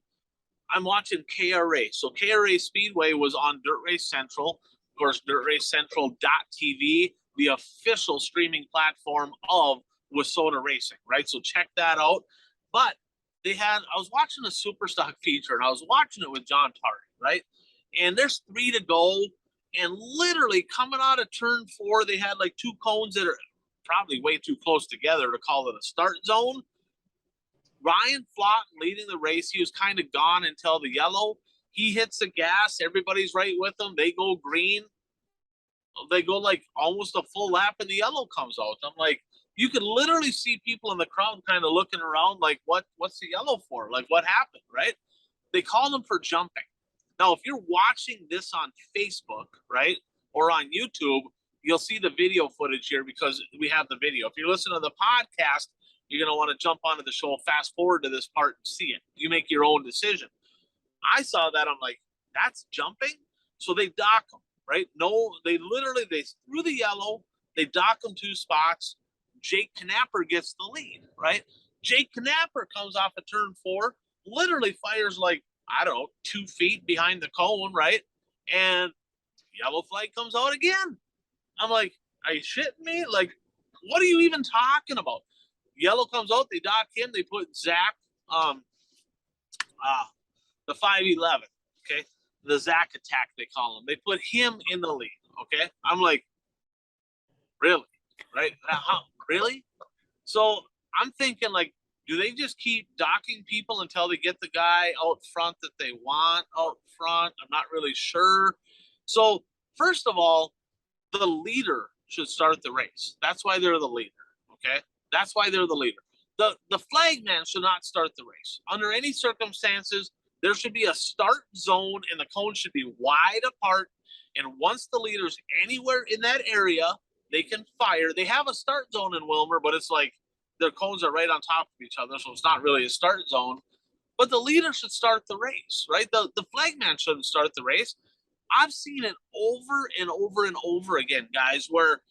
B: I'm watching KRA. So KRA Speedway was on Dirt Race Central, of course, dirtracecentral.tv, the official streaming platform of Wissota Racing, right? So check that out. But I was watching a Superstock feature, and I was watching it with John Tardy, right? And there's 3 to go, and literally coming out of turn 4, they had like 2 cones that are probably way too close together to call it a start zone. Ryan Flott leading the race. He was kind of gone until the yellow. He hits the gas. Everybody's right with him. They go green. They go like almost a full lap, and the yellow comes out. I'm like, you could literally see people in the crowd kind of looking around like, what's the yellow for? Like, what happened, right? They called him for jumping. Now, if you're watching this on Facebook, right, or on YouTube, you'll see the video footage here because we have the video. If you listen to the podcast, you're going to want to jump onto the show, fast forward to this part and see it. You make your own decision. I saw that. I'm like, that's jumping. So they dock them, right? No, they threw the yellow. They dock them 2 spots. Jake Knapper gets the lead, right? Jake Knapper comes off of turn 4, literally fires like, I don't know, 2 feet behind the cone, right? And yellow flag comes out again. I'm like, are you shitting me? Like, what are you even talking about? Yellow comes out, they dock him, they put Zach, the 5'11", okay? The Zach attack, they call him. They put him in the lead, okay? I'm like, really? Right? Really? So I'm thinking, like, do they just keep docking people until they get the guy out front that they want out front? I'm not really sure. So, first of all, the leader should start the race. That's why they're the leader, okay? That's why they're the leader. The flag man should not start the race. Under any circumstances, there should be a start zone and the cones should be wide apart. And once the leader's anywhere in that area, they can fire. They have a start zone in Wilmer, but it's like their cones are right on top of each other, so it's not really a start zone. But the leader should start the race, right? The flag man shouldn't start the race. I've seen it over and over and over again, guys, where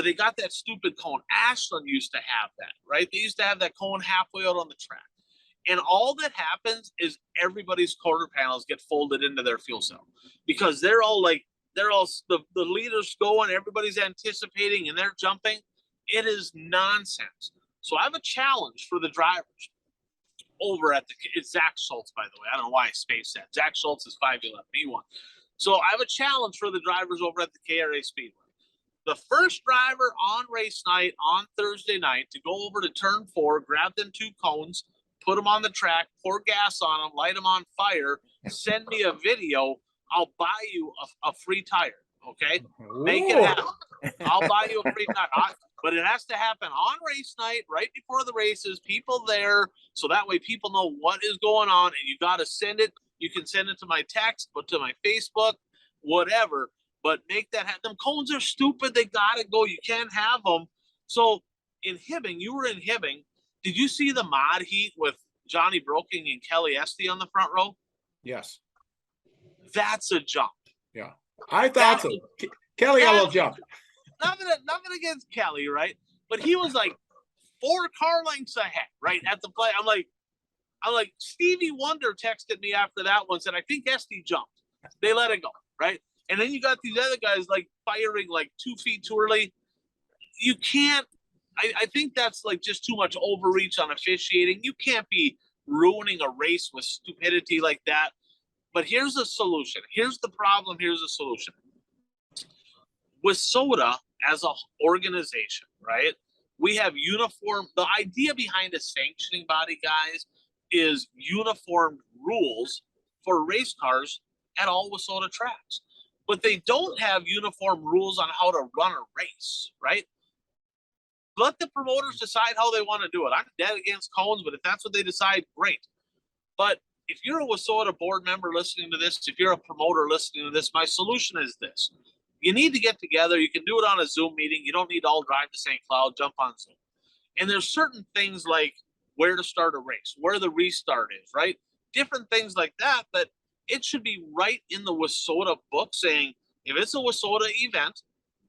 B: they got that stupid cone. Ashland used to have that, right? They used to have that cone halfway out on the track. And all that happens is everybody's quarter panels get folded into their fuel cell because the leaders go and everybody's anticipating and they're jumping. It is nonsense. So I have a challenge for the drivers over at it's Zach Schultz, by the way. I don't know why I spaced that. Zach Schultz is 5'11". He won. So I have a challenge for the drivers over at the KRA Speedway. The first driver on race night on Thursday night to go over to turn 4, grab them 2 cones, put them on the track, pour gas on them, light them on fire, send me a video. I'll buy you a free tire. Okay, make it happen. I'll buy you a free tire. But it has to happen on race night, right before the races, people there, so that way people know what is going on, and you got to send it. You can send it to my text, but to my Facebook, whatever. But make that happen. Them cones are stupid. They got to go. You can't have them. So in Hibbing, you were in Hibbing. Did you see the mod heat with Johnny Broking and Kelly Esty on the front row?
A: Yes.
B: That's a jump.
A: Yeah. I thought so. Kelly, a little jump.
B: Nothing against Kelly, right? But he was like 4 car lengths ahead, right at the play. I'm like Stevie Wonder texted me after that one, said I think Esty jumped. They let it go, right? And then you got these other guys like firing like 2 feet too early. You can't. I think that's like just too much overreach on officiating. You can't be ruining a race with stupidity like that. But here's a solution. Here's the problem. Here's a solution. With SOTA as an organization, right? We have uniform. The idea behind a sanctioning body, guys, is uniform rules for race cars at all WISSOTA tracks. But they don't have uniform rules on how to run a race, right? Let the promoters decide how they want to do it. I'm dead against cones, but if that's what they decide, great. But if you're a WISSOTA board member listening to this, if you're a promoter listening to this, my solution is this. You need to get together. You can do it on a Zoom meeting. You don't need to all drive to St. Cloud, jump on Zoom. And there's certain things like where to start a race, where the restart is, right? Different things like that, that it should be right in the WISSOTA book saying, if it's a WISSOTA event,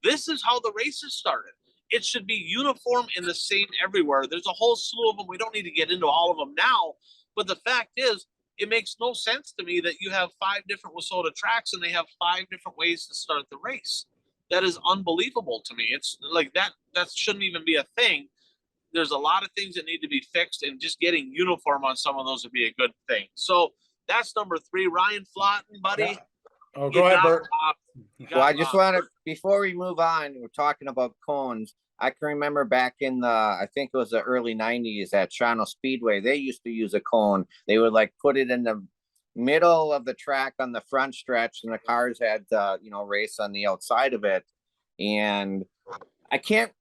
B: this is how the race is started. It should be uniform and the same everywhere. There's a whole slew of them. We don't need to get into all of them now. But the fact is, it makes no sense to me that you have 5 different WISSOTA tracks and they have 5 different ways to start the race. That is unbelievable to me. It's like that shouldn't even be a thing. There's a lot of things that need to be fixed, and just getting uniform on some of those would be a good thing. So that's number 3. Ryan Flotten, buddy.
A: Yeah. Oh, go ahead, Bert.
C: Well, I just want to, before we move on, we're talking about cones. I can remember back in the, I think it was the early 90s at Toronto Speedway, they used to use a cone. They would like put it in the middle of the track on the front stretch, and the cars had, race on the outside of it. And I can't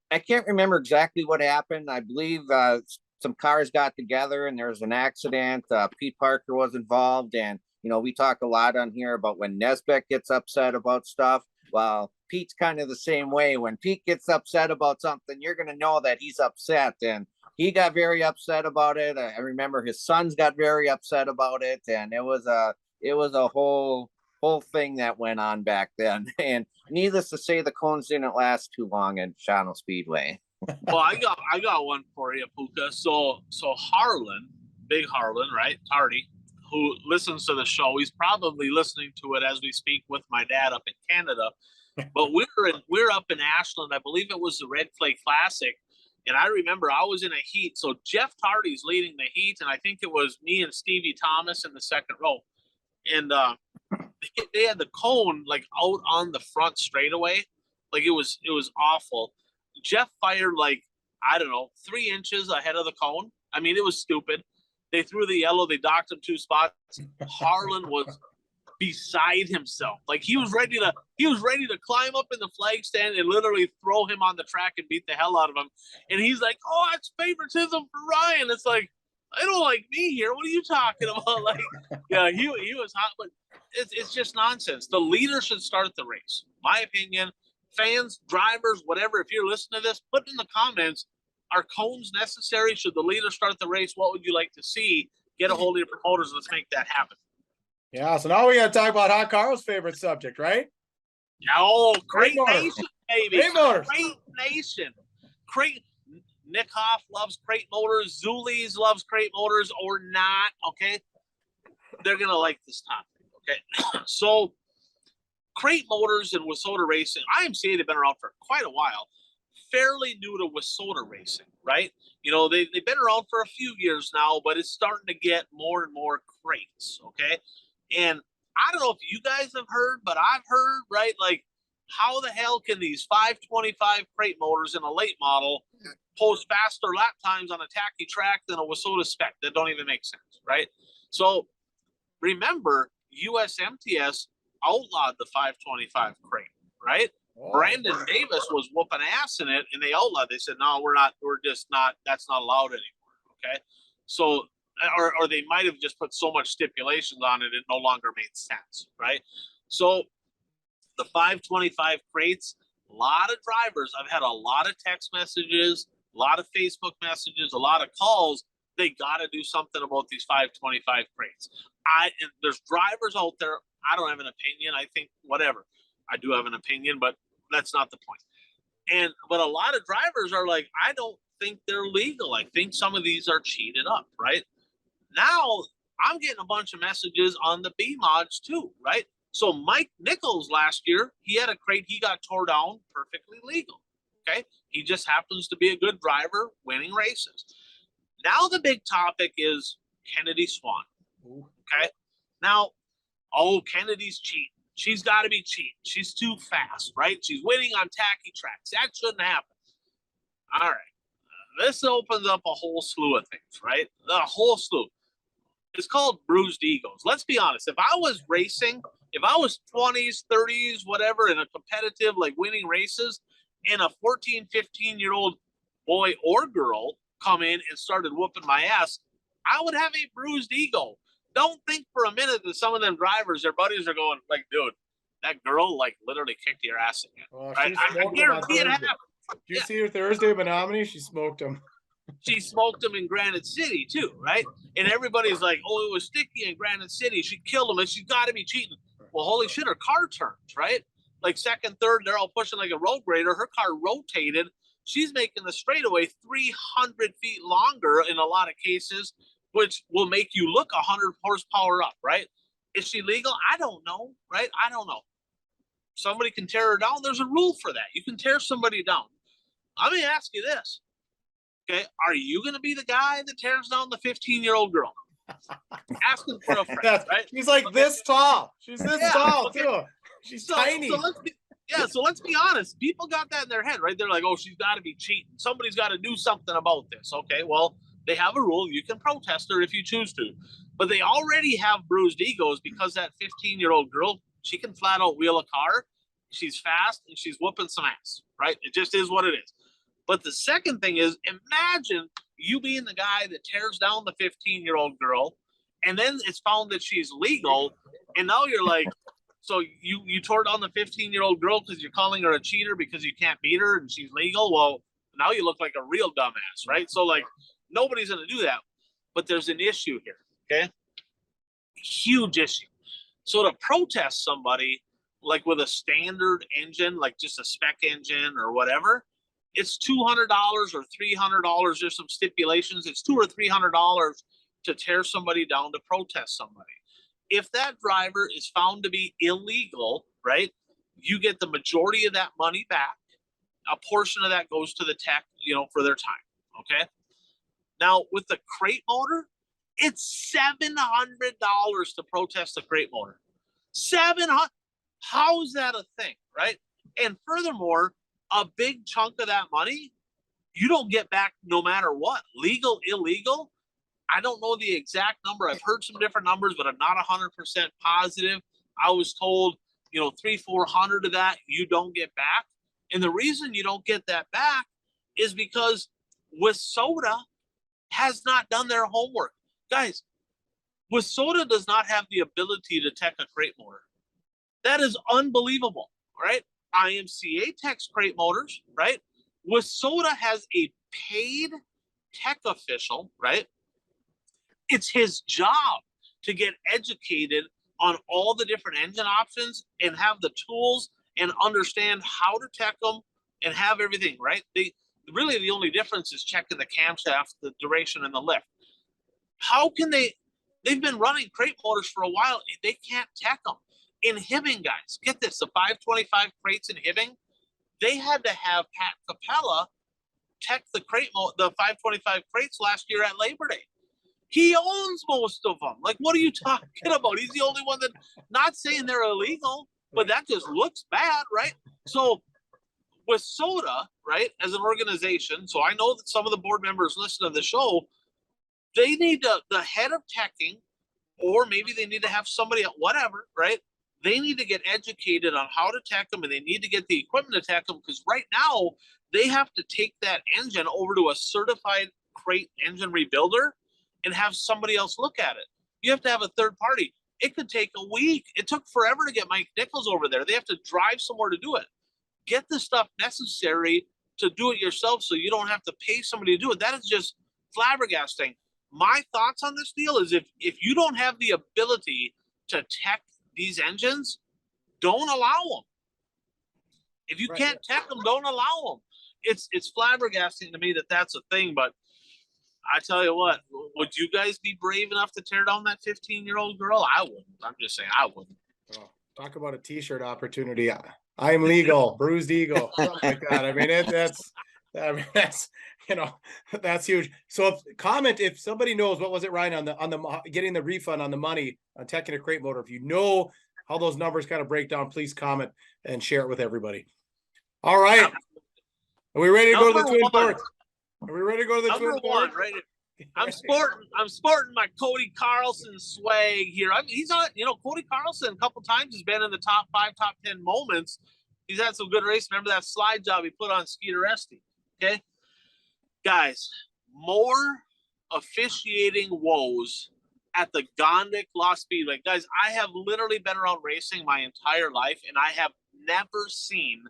C: remember exactly what happened. I believe some cars got together and there was an accident. Pete Parker was involved, and we talk a lot on here about when Nesbeck gets upset about stuff. Well, Pete's kind of the same way. When Pete gets upset about something, you're going to know that he's upset, and he got very upset about it. I remember his sons got very upset about it, and it was a whole thing that went on back then. And needless to say, the cones didn't last too long at Shawano Speedway.
B: Well, I got one for you, Puka. So Harlan, big Harlan, right? Tardy, who listens to the show. He's probably listening to it as we speak with my dad up in Canada. But we're up in Ashland. I believe it was the Red Clay Classic. And I remember I was in a heat. So Jeff Tardy's leading the heat, and I think it was me and Stevie Thomas in the second row. And they had the cone like out on the front straightaway. Like it was awful. Jeff fired like, I don't know, 3 inches ahead of the cone. I mean, it was stupid. They threw the yellow. They docked him 2 spots. Harlan was beside himself. Like he was ready to climb up in the flag stand and literally throw him on the track and beat the hell out of him. And he's like, "Oh, it's favoritism for Ryan." It's like, I don't like me here. What are you talking about? Like, yeah, he was hot, but it's just nonsense. The leader should start the race. My opinion. Fans, drivers, whatever, if you're listening to this, put in the comments, are cones necessary? Should the leader start the race? What would you like to see? Get a hold of your promoters. Let's make that happen.
A: Yeah, so now we got to talk about Hot Carl's favorite subject, right?
B: Oh, Crate
A: Crate
B: Nation, baby.
A: Crate Motors.
B: Crate Nation. Nick Hoff loves Crate Motors. Zuli's loves Crate Motors or not, okay? They're going to like this topic, okay? So, Crate Motors and Wissota Racing, IMCA, they've been around for quite a while. Fairly new to Wissota Racing, right? They've been around for a few years now, but it's starting to get more and more crates, okay? And I don't know if you guys have heard, but I've heard, right? Like, how the hell can these 525 crate motors in a late model post faster lap times on a tacky track than a Wissota spec? That don't even make sense, right? So remember, USMTS outlawed the 525 crate, right? Oh. Brandon Davis was whooping ass in it, and they outlawed. They said, "No, we're just not. That's not allowed anymore." Okay, so or they might have just put so much stipulations on it, it no longer made sense, right? So the 525 crates, a lot of drivers. I've had a lot of text messages, a lot of Facebook messages, a lot of calls. They got to do something about these 525 crates. And there's drivers out there. I don't have an opinion. I think whatever. I do have an opinion, but that's not the point. But a lot of drivers are like, I don't think they're legal. I think some of these are cheated up, right? Now I'm getting a bunch of messages on the B mods too, right? So Mike Nichols last year, he had a crate, he got tore down, perfectly legal. Okay. He just happens to be a good driver, winning races. Now the big topic is Kennedy Swan. Okay. Now, Kennedy's cheating. She's got to be cheating. She's too fast, right? She's winning on tacky tracks. That shouldn't happen. All right. This opens up a whole slew of things, right? A whole slew. It's called bruised egos. Let's be honest. If I was racing, if I was 20s, 30s, whatever, in a competitive, like winning races, and a 14, 15-year-old boy or girl come in and started whooping my ass, I would have a bruised ego. Don't think for a minute that some of them drivers, their buddies are going like, dude, that girl like literally kicked your ass again.
A: Well,
B: right? I guarantee it happened.
A: Did you see her Thursday Menominee? She smoked him.
B: She smoked him in Granite City too, right? And everybody's like, oh, it was sticky in Granite City. She killed him and she's got to be cheating. Well, holy shit, her car turns, right? Like second, third, they're all pushing like a road grader. Her car rotated. She's making the straightaway 300 feet longer in a lot of cases, which will make you look 100 horsepower up, right? Is she legal? I don't know, right? I don't know. Somebody can tear her down. There's a rule for that. You can tear somebody down. Let me ask you this. Okay, are you going to be the guy that tears down the 15-year-old girl? Asking for a friend, right?
A: She's like this tall. She's this tall, too. She's tiny.
B: So let's be honest. People got that in their head, right? They're like, oh, she's got to be cheating. Somebody's got to do something about this. Okay, well, they have a rule. You can protest her if you choose to. But they already have bruised egos because that 15-year-old girl, she can flat out wheel a car. She's fast and she's whooping some ass, right? It just is what it is. But the second thing is, imagine you being the guy that tears down the 15-year-old girl And then it's found that she's legal. And now you're like, so you tore down the 15-year-old girl because you're calling her a cheater because you can't beat her and she's legal. Well, now you look like a real dumbass, right? So like nobody's going to do that. But there's an issue here, okay? Huge issue. So to protest somebody like with a standard engine, like just a spec engine or whatever, it's $200 or $300. There's some stipulations. It's $200 or $300 to tear somebody down to protest somebody. If that driver is found to be illegal, right, you get the majority of that money back. A portion of that goes to the tech, for their time. Okay. Now with the crate motor, it's $700 to protest a crate motor. 700. How is that a thing, right? And furthermore, a big chunk of that money you don't get back no matter what. Legal, illegal. I don't know the exact number. I've heard some different numbers, but I'm not 100% positive. I was told, 300-400 of that you don't get back. And the reason you don't get that back is because WISSOTA has not done their homework. Guys, WISSOTA does not have the ability to tech a crate motor. That is unbelievable, right? IMCA techs crate motors, right? WISSOTA has a paid tech official, right? It's his job to get educated on all the different engine options and have the tools and understand how to tech them and have everything, right? Really the only difference is checking the camshaft, the duration, and the lift. How can they've been running crate motors for a while, they can't tech them. In Hibbing, guys, get this, the 525 crates in Hibbing, they had to have Pat Capella tech the 525 crates last year at Labor Day. He owns most of them. Like, what are you talking about? He's the only one that, not saying they're illegal, but that just looks bad, right? So WISSOTA, right, as an organization, so I know that some of the board members listen to the show, they need the head of teching, or maybe they need to have somebody at whatever, right? They need to get educated on how to tech them, and they need to get the equipment to tech them, because right now they have to take that engine over to a certified crate engine rebuilder and have somebody else look at it. You have to have a third party. It could take a week. It took forever to get Mike Nichols over there. They have to drive somewhere to do it. Get the stuff necessary to do it yourself so you don't have to pay somebody to do it. That is just flabbergasting. My thoughts on this deal is if you don't have the ability to tech these engines, don't allow them. If you can't tech them, don't allow them. It's flabbergasting to me that that's a thing, but I tell you what, would you guys be brave enough to tear down that 15-year-old girl? I wouldn't. I'm just saying I wouldn't.
A: Oh, talk about a t-shirt opportunity. I'm legal, bruised eagle, something like that. I mean, that's that's huge. So comment if somebody knows, what was it, Ryan, on the getting the refund on the money on teching a crate motor. If you know how those numbers kind of break down, please comment and share it with everybody. All right. Are we ready to go to the Twin Ports? Are we ready to go to the Twin Ports?
B: Right. I'm sporting my Cody Carlson swag here. I mean, he's on, Cody Carlson a couple times has been in the top 5, top 10 moments. He's had some good races. Remember that slide job he put on Skeeter Esty? Okay. Guys, more officiating woes at the Gondik Law Speedway. Guys, I have literally been around racing my entire life, and I have never seen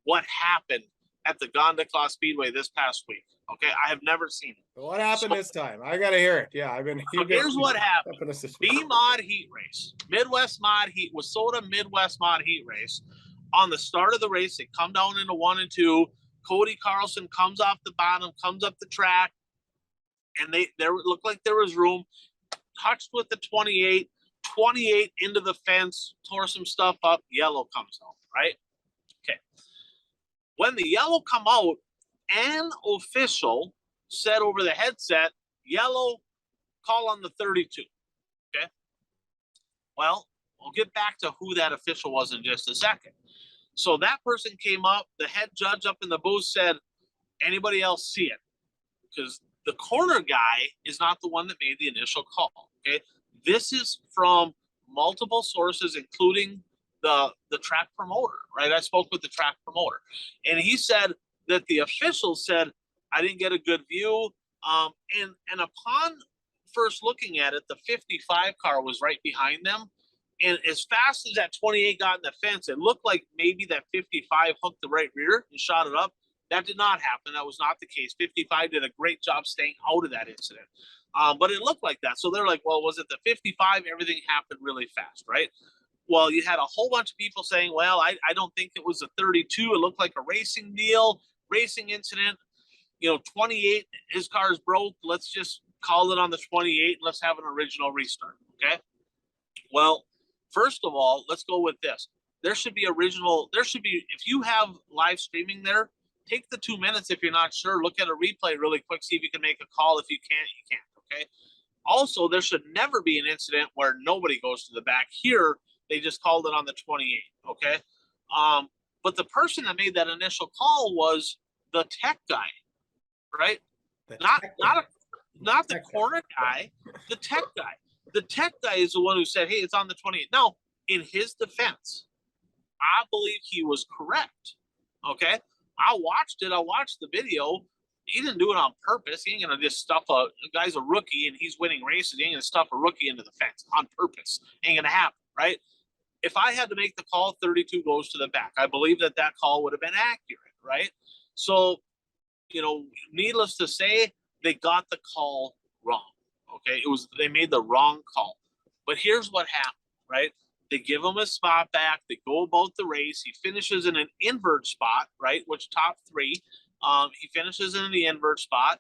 B: what happened at the Gondik Law Speedway this past week. Okay, I have never seen it.
A: What happened this time? I gotta hear it. Yeah,
B: here's what happened. B-Mod heat race, Midwest Mod heat, WISSOTA Midwest Mod heat race. On the start of the race, they come down into 1 and 2. Cody Carlson comes off the bottom, comes up the track, and there looked like there was room. Touched with the 28 into the fence, tore some stuff up. Yellow comes out, right? Okay. When the yellow come out, an official said over the headset, yellow, call on the 32. Okay. Well, we'll get back to who that official was in just a second. So that person came up, the head judge up in the booth said, anybody else see it? Because the corner guy is not the one that made the initial call. Okay. This is from multiple sources, including the track promoter, right? I spoke with the track promoter, and he said that the official said, I didn't get a good view. And upon first looking at it, the 55 car was right behind them. And as fast as that 28 got in the fence, it looked like maybe that 55 hooked the right rear and shot it up. That did not happen. That was not the case. 55 did a great job staying out of that incident. But it looked like that. So they're like, well, was it the 55? Everything happened really fast, right? Well, you had a whole bunch of people saying, well, I don't think it was a 32. It looked like a racing deal, racing incident. 28, his car's broke. Let's just call it on the 28 and let's have an original restart. Okay. Well, first of all, let's go with this. If you have live streaming there, take the 2 minutes. If you're not sure, look at a replay really quick, see if you can make a call. If you can't, you can't. Okay. Also, there should never be an incident where nobody goes to the back. Here, they just called it on the 28. Okay. But the person that made that initial call was the tech guy, right? Not the corner guy, the tech guy. The tech guy is the one who said, hey, it's on the 28. Now, in his defense, I believe he was correct. Okay. I watched the video. He didn't do it on purpose. He ain't gonna just stuff a guy's a rookie and he's winning races. He ain't gonna stuff a rookie into the fence on purpose. Ain't gonna happen, right? If I had to make the call, 32 goes to the back. I believe that call would have been accurate, right? So, needless to say, they got the call wrong. Okay, they made the wrong call. But here's what happened, right? They give him a spot back. They go about the race. He finishes in an invert spot, right? Which top three. He finishes in the invert spot.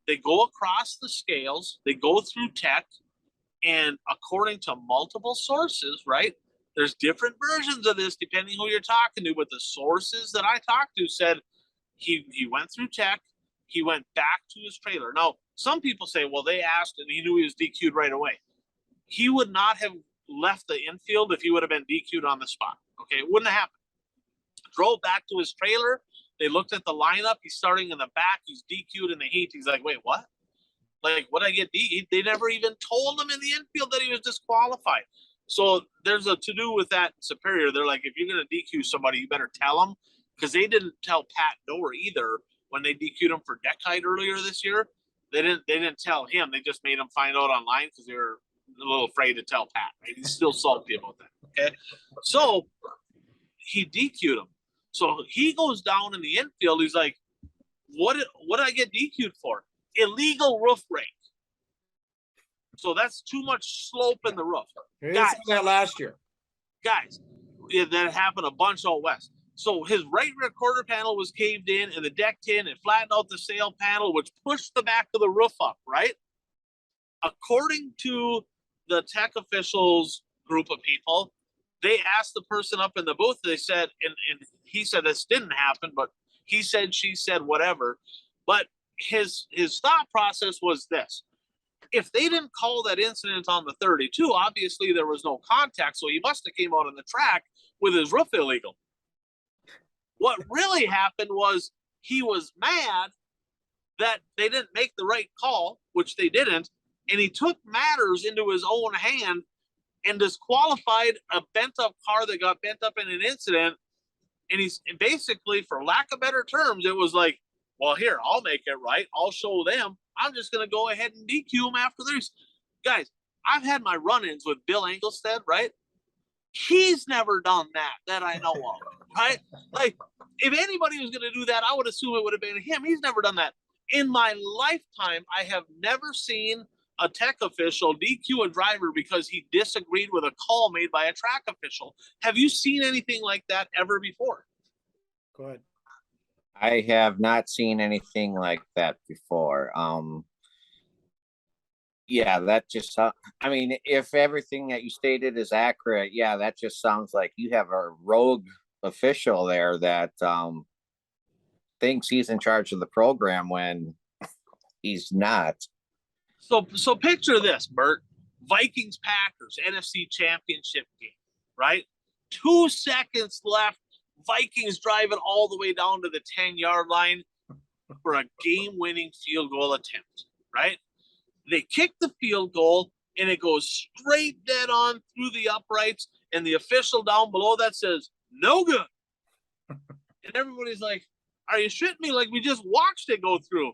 B: They go across the scales. They go through tech, and according to multiple sources, right? There's different versions of this depending who you're talking to, but the sources that I talked to said he went through tech. He went back to his trailer. Now, some people say, well, they asked and he knew he was DQ'd right away. He would not have left the infield if he would have been DQ'd on the spot. Okay, it wouldn't have happened. Drove back to his trailer. They looked at the lineup. He's starting in the back. He's DQ'd in the heat. He's like, wait, what? Like, what I get DQ'd? They never even told him in the infield that he was disqualified. So there's a to-do with that Superior. They're like, if you're going to DQ somebody, you better tell them, because they didn't tell Pat Doer either when they DQ'd him for deck height earlier this year. They didn't tell him. They just made him find out online because they were a little afraid to tell Pat. Right? He's still salty about that. Okay, so he DQ'd him. So he goes down in the infield. He's like, what did I get DQ'd for? Illegal roof rake. So that's too much slope in the roof.
A: Guys, that last year.
B: Guys, that happened a bunch out west. So his right rear quarter panel was caved in and the deck tin and flattened out the sail panel, which pushed the back of the roof up, right? According to the tech officials group of people, they asked the person up in the booth, they said, and he said this didn't happen, but he said, she said, whatever. But his thought process was this. If they didn't call that incident on the 32, obviously there was no contact, so he must have came out on the track with his roof illegal. What really happened was he was mad that they didn't make the right call, which they didn't, and he took matters into his own hand and disqualified a bent-up car that got bent up in an incident. And he's basically, for lack of better terms, it was like, well, here, I'll make it right. I'll show them. I'm just going to go ahead and DQ him after this. Guys, I've had my run-ins with Bill Engelstead, right? He's never done that I know of, right? Like, if anybody was going to do that, I would assume it would have been him. He's never done that. In my lifetime, I have never seen a tech official DQ a driver because he disagreed with a call made by a track official. Have you seen anything like that ever before?
A: Go ahead.
C: I have not seen anything like that before. Yeah, that just, I mean, if everything that you stated is accurate, yeah, that just sounds like you have a rogue official there that thinks he's in charge of the program when he's not.
B: So picture this, Bert. Vikings Packers NFC Championship game, right? 2 seconds left. Vikings drive it all the way down to the 10-yard line for a game-winning field goal attempt, right? They kick the field goal, and it goes straight dead on through the uprights, and the official down below that says, no good. And everybody's like, are you shitting me? Like, we just watched it go through.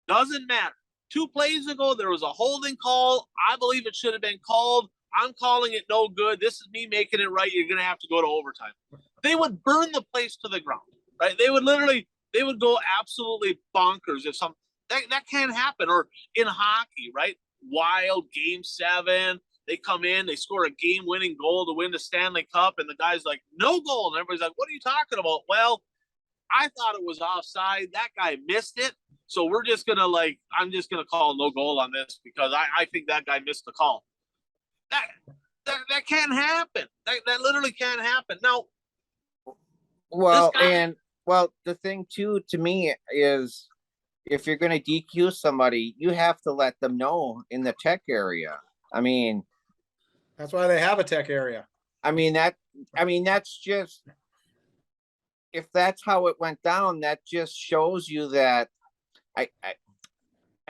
B: Doesn't matter. 2 plays ago, there was a holding call. I believe it should have been called. I'm calling it no good. This is me making it right. You're going to have to go to overtime. They would burn the place to the ground, right? They would go absolutely bonkers if that can't happen. Or in hockey, right? Wild game 7. They come in, they score a game-winning goal to win the Stanley Cup, and the guy's like, no goal. And everybody's like, what are you talking about? Well, I thought it was offside. That guy missed it. So we're just going to I'm just going to call no goal on this because I think that guy missed the call. That can't happen. That literally can't happen. Now,
C: well, the thing too, to me, is if you're going to DQ somebody, you have to let them know in the tech area. I mean,
A: that's why they have a tech area.
C: That's just, if that's how it went down, that just shows you that I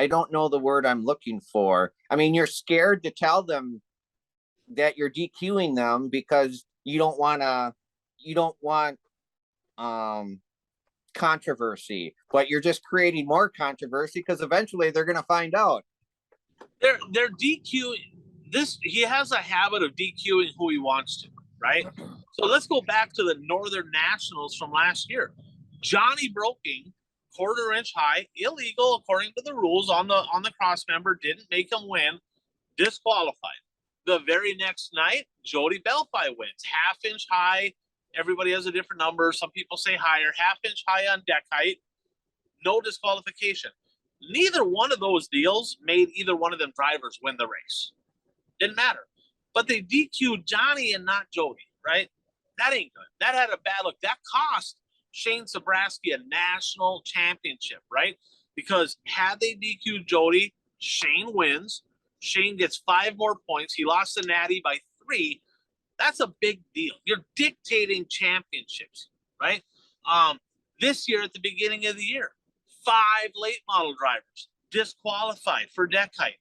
C: don't know the word I'm looking for. I mean, you're scared to tell them that you're DQing them because you don't want controversy, but you're just creating more controversy because eventually they're going to find out.
B: They're DQing this. He has a habit of DQing who he wants to, right? So let's go back to the Northern Nationals from last year. Johnny Broking, 1/4 inch high, illegal according to the rules on the cross member, didn't make him win, disqualified. The very next night, Jody Belfi wins, 1/2 inch high. Everybody has a different number. Some people say higher, 1/2 inch high on deck height, no disqualification. Neither one of those deals made either one of them drivers win the race. Didn't matter. But they DQ'd Johnny and not Jody, right? That ain't good. That had a bad look. That cost Shane Sabraski a national championship, right? Because had they DQ'd Jody, Shane wins. Shane gets 5 more points. He lost the Natty by 3. That's a big deal. You're dictating championships, right? This year at the beginning of the year, 5 late model drivers disqualified for deck height.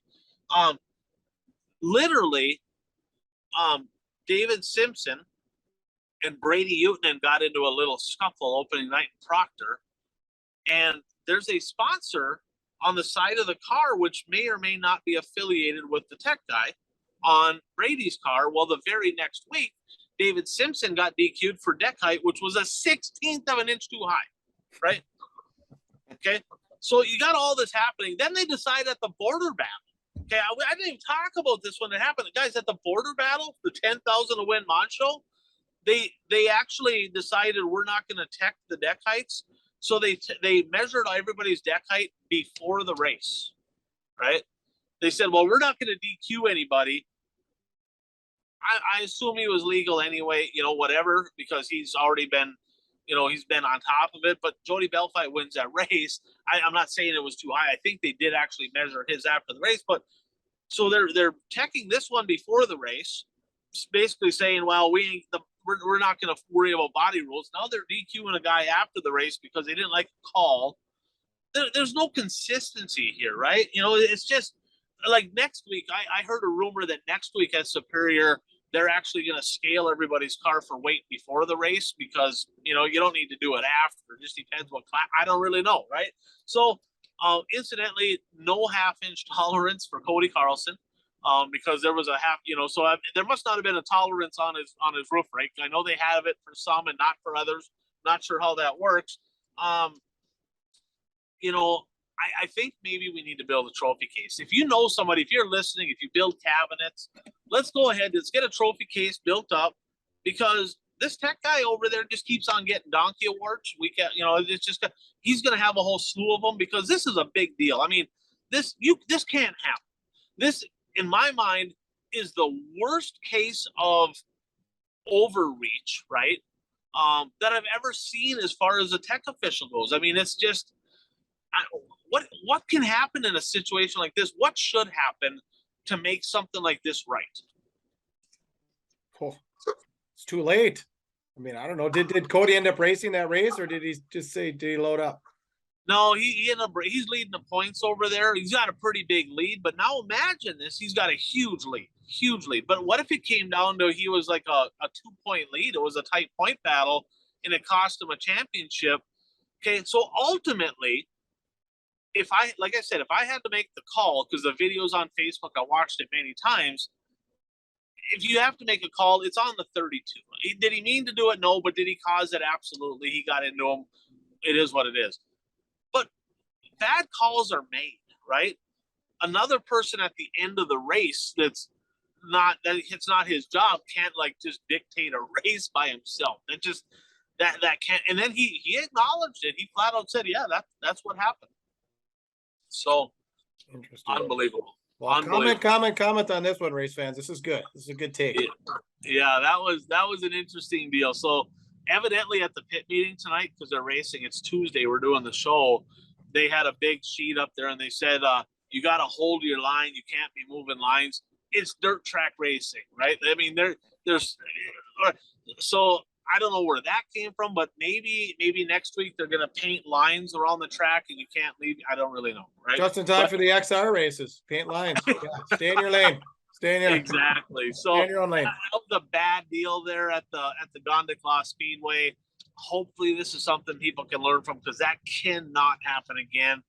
B: Literally, David Simpson and Brady Utenan got into a little scuffle opening night in Proctor, and there's a sponsor on the side of the car which may or may not be affiliated with the tech guy on Brady's car. Well, the very next week, David Simpson got DQ'd for deck height, which was a 1/16 of an inch too high, right? Okay, so you got all this happening. Then they decide at the border battle. Okay, I didn't even talk about this when it happened. The guys at the border battle, the 10,000 to win mod show, they actually decided we're not going to tech the deck heights. So they measured everybody's deck height before the race, right? They said, well, we're not going to DQ anybody. I assume he was legal anyway, whatever, because he's already been, he's been on top of it. But Jody Belfi wins that race. I'm not saying it was too high. I think they did actually measure his after the race. But so they're checking this one before the race, basically saying, well, we're not going to worry about body rules. Now they're DQing a guy after the race because they didn't like the call. There's no consistency here, right? It's just like next week. I heard a rumor that next week at Superior, they're actually going to scale everybody's car for weight before the race because, you don't need to do it after. It just depends what class. I don't really know, right? So, incidentally, no 1/2 inch tolerance for Cody Carlson. Because there was a so there must not have been a tolerance on his roof rake. I know they have it for some and not for others. Not sure how that works. I think maybe we need to build a trophy case. If you know somebody, if you're listening, if you build cabinets, let's go ahead. Let's get a trophy case built up because this tech guy over there just keeps on getting donkey awards. It's just he's going to have a whole slew of them because this is a big deal. I mean, this can't happen. This, in my mind, is the worst case of overreach, right? That I've ever seen as far as a tech official goes. I mean, it's just what can happen in a situation like this? What should happen to make something like this right?
A: Oh, it's too late. I mean, I don't know. Did Cody end up racing that race, or did he just say, did he load up?
B: No, he ended up, he's leading the points over there. He's got a pretty big lead, but now imagine this. He's got a huge lead. But what if it came down to he was like a 2-point lead? It was a tight point battle and it cost him a championship. Okay, so ultimately, like I said, if I had to make the call, because the video's on Facebook, I watched it many times. If you have to make a call, it's on the 32. Did he mean to do it? No, but did he cause it? Absolutely. He got into him. It is what it is. But bad calls are made, right? Another person at the end of the race it's not his job can't like just dictate a race by himself. That can't. And then he acknowledged it. He flat out said, "Yeah, that's what happened." So
A: Interesting.
B: unbelievable.
A: Well, comment on this one, race fans. This is good. This is a good take.
B: Yeah, that was an interesting deal. So evidently at the pit meeting tonight, because they're racing, it's Tuesday, we're doing the show. They had a big sheet up there and they said, you got to hold your line. You can't be moving lines. It's dirt track racing, right? I mean, there's so I don't know where that came from, but maybe next week they're going to paint lines around the track and you can't leave. I don't really know, right?
A: Just in time for the XR races. Paint lines. Yeah, stay in your lane. Stay in your
B: exactly. So
A: stay in your own lane.
B: That was a bad deal there at the Gondikla Speedway. Hopefully this is something people can learn from, because that cannot happen again.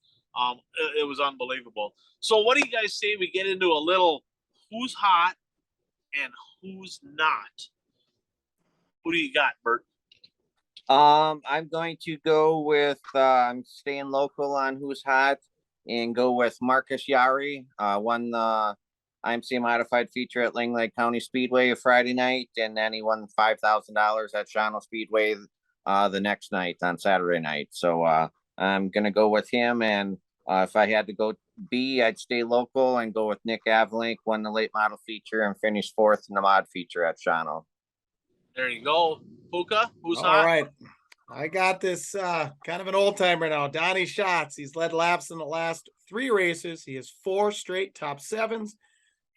B: It was unbelievable. So what do you guys say we get into a little who's hot and who's not? Who do you got, Bert?
C: I'm going to go with I'm staying local on who's hot and go with Marcus Yari. Won the IMCA modified feature at Langley County Speedway Friday night, and then he won $5,000 at Shawano Speedway the next night on Saturday night. So I'm gonna go with him, and if I had to go B, I'd stay local and go with Nick Avalink. Won the late model feature and finished 4th in the mod feature at Shawano.
B: There you go. Puka, who's
A: All
B: hot?
A: right. I got this kind of an old timer now. Donnie Schatz. He's led laps in the last 3 races. He has 4 straight top 7s.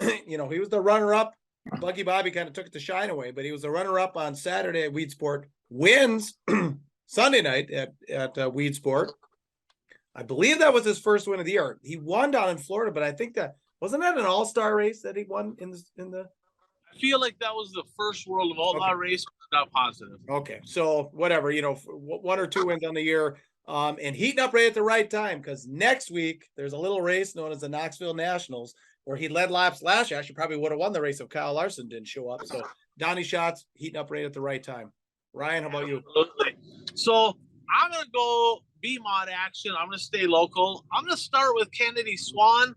A: He was the runner-up. Buggy Bobby kind of took it to shine away, but he was the runner-up on Saturday at Weed Sport. Wins Sunday night at Weed Sport. I believe that was his first win of the year. He won down in Florida, but I think that wasn't that an all-star race that he won in the
B: I feel like that was the first World of Outlaw race, but not positive.
A: Okay, so whatever, 1 or 2 wins on the year, and heating up right at the right time, because next week there's a little race known as the Knoxville Nationals where he led laps last year. Actually, probably would have won the race if Kyle Larson didn't show up. So Donnie Schatz heating up right at the right time. Ryan, how about you?
B: Absolutely. So I'm gonna go B-mod action. I'm gonna stay local. I'm gonna start with Kennedy Swan.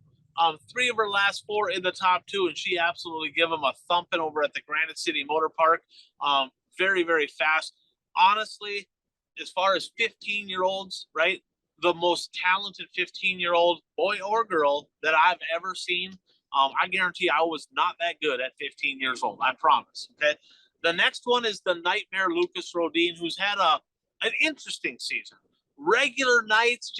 B: 3 of her last 4 in the top 2, and she absolutely give them a thumping over at the Granite City Motor Park. Very, very fast. Honestly, as far as 15-year-olds, right? The most talented 15-year-old boy or girl that I've ever seen. I guarantee I was not that good at 15 years old. I promise. Okay. The next one is the Nightmare Lucas Rodin, who's had an interesting season. Regular nights,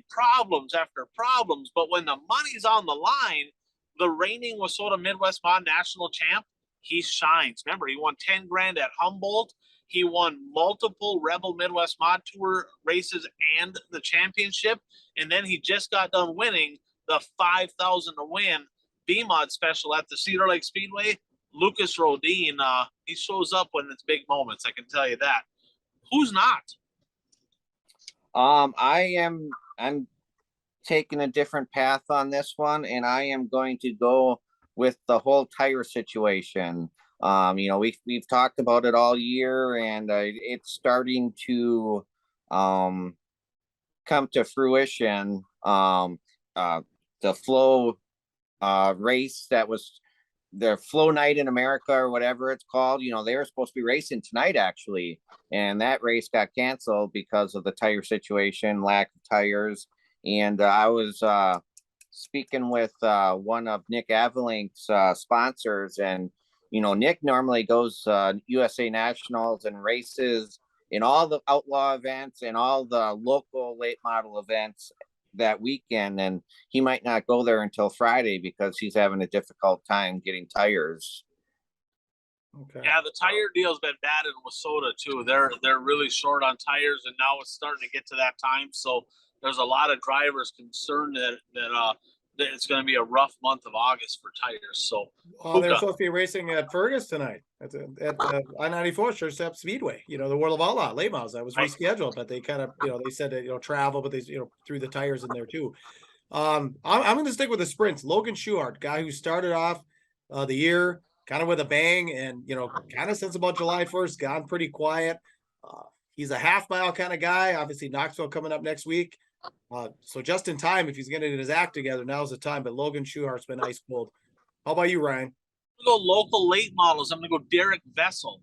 B: problems after problems. But when the money's on the line, the reigning Wasota Midwest Mod National champ, he shines. Remember, he won 10 grand at Humboldt. He won multiple Rebel Midwest Mod Tour races and the championship. And then he just got done winning the $5,000 to win B-Mod special at the Cedar Lake Speedway. Lucas Rodin, he shows up when it's big moments. I can tell you that. Who's not?
C: I'm taking a different path on this one, and I am going to go with the whole tire situation. We've talked about it all year, and it's starting to come to fruition. The Flow race that was the Flow Night in America or whatever it's called, they were supposed to be racing tonight actually, and that race got canceled because of the tire situation, lack of tires. And I was speaking with one of Nick Avalink's sponsors, and Nick normally goes USA Nationals and races in all the outlaw events and all the local late model events that weekend, and he might not go there until Friday because he's having a difficult time getting tires.
A: Okay.
B: Yeah, the tire deal's been bad in Wasota too. They're really short on tires, and now it's starting to get to that time. So there's a lot of drivers concerned that it's going to be a rough month of August for tires. So
A: Well, they're
B: Puka.
A: supposed to be racing at Fergus tonight at I-94 Short Speedway. The World of Outlaw late models that was rescheduled, but they kind of they said that travel, but they threw the tires in there too. I'm going to stick with the sprints. Logan Schuart, guy who started off the year kind of with a bang, and kind of since about July 1st gone pretty quiet. He's a half mile kind of guy. Obviously, Knoxville coming up next week. So just in time, if he's going to get his act together, now's the time. But Logan Schuhart's been ice cold. How about you, Ryan?
B: I'm going to go local late models. I'm going to go Derek Vessel.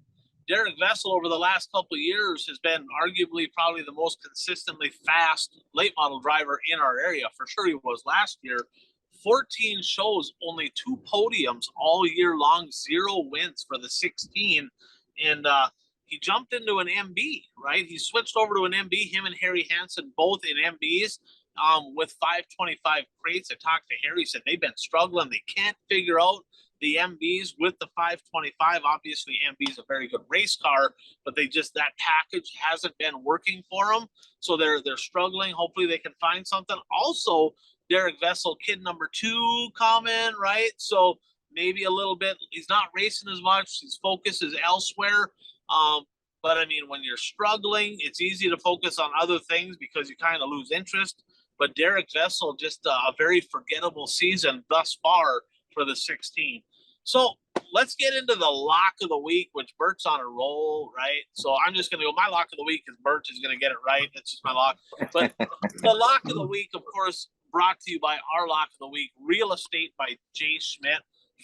B: Derek Vessel over the last couple of years has been arguably probably the most consistently fast late model driver in our area. For sure he was last year. 14 shows, only 2 podiums all year long, 0 wins for the 16. And he jumped into an MB, right? He switched over to an MB, him and Harry Hansen, both in MBs with 525 crates. I talked to Harry, said they've been struggling. They can't figure out the MBs with the 525. Obviously, MB is a very good race car, but that package hasn't been working for them. So they're struggling. Hopefully they can find something. Also, Derek Vessel, kid number 2 coming, right? So maybe a little bit, he's not racing as much. His focus is elsewhere. But I mean, when you're struggling, it's easy to focus on other things because you kind of lose interest. But Derek Vessel, just a very forgettable season thus far for the 16. So let's get into the lock of the week, which Bert's on a roll, right? So I'm just going to go, my lock of the week is Bert is going to get it right. That's just my lock. But the lock of the week, of course, brought to you by our lock of the week, Real Estate by Jay Schmidt.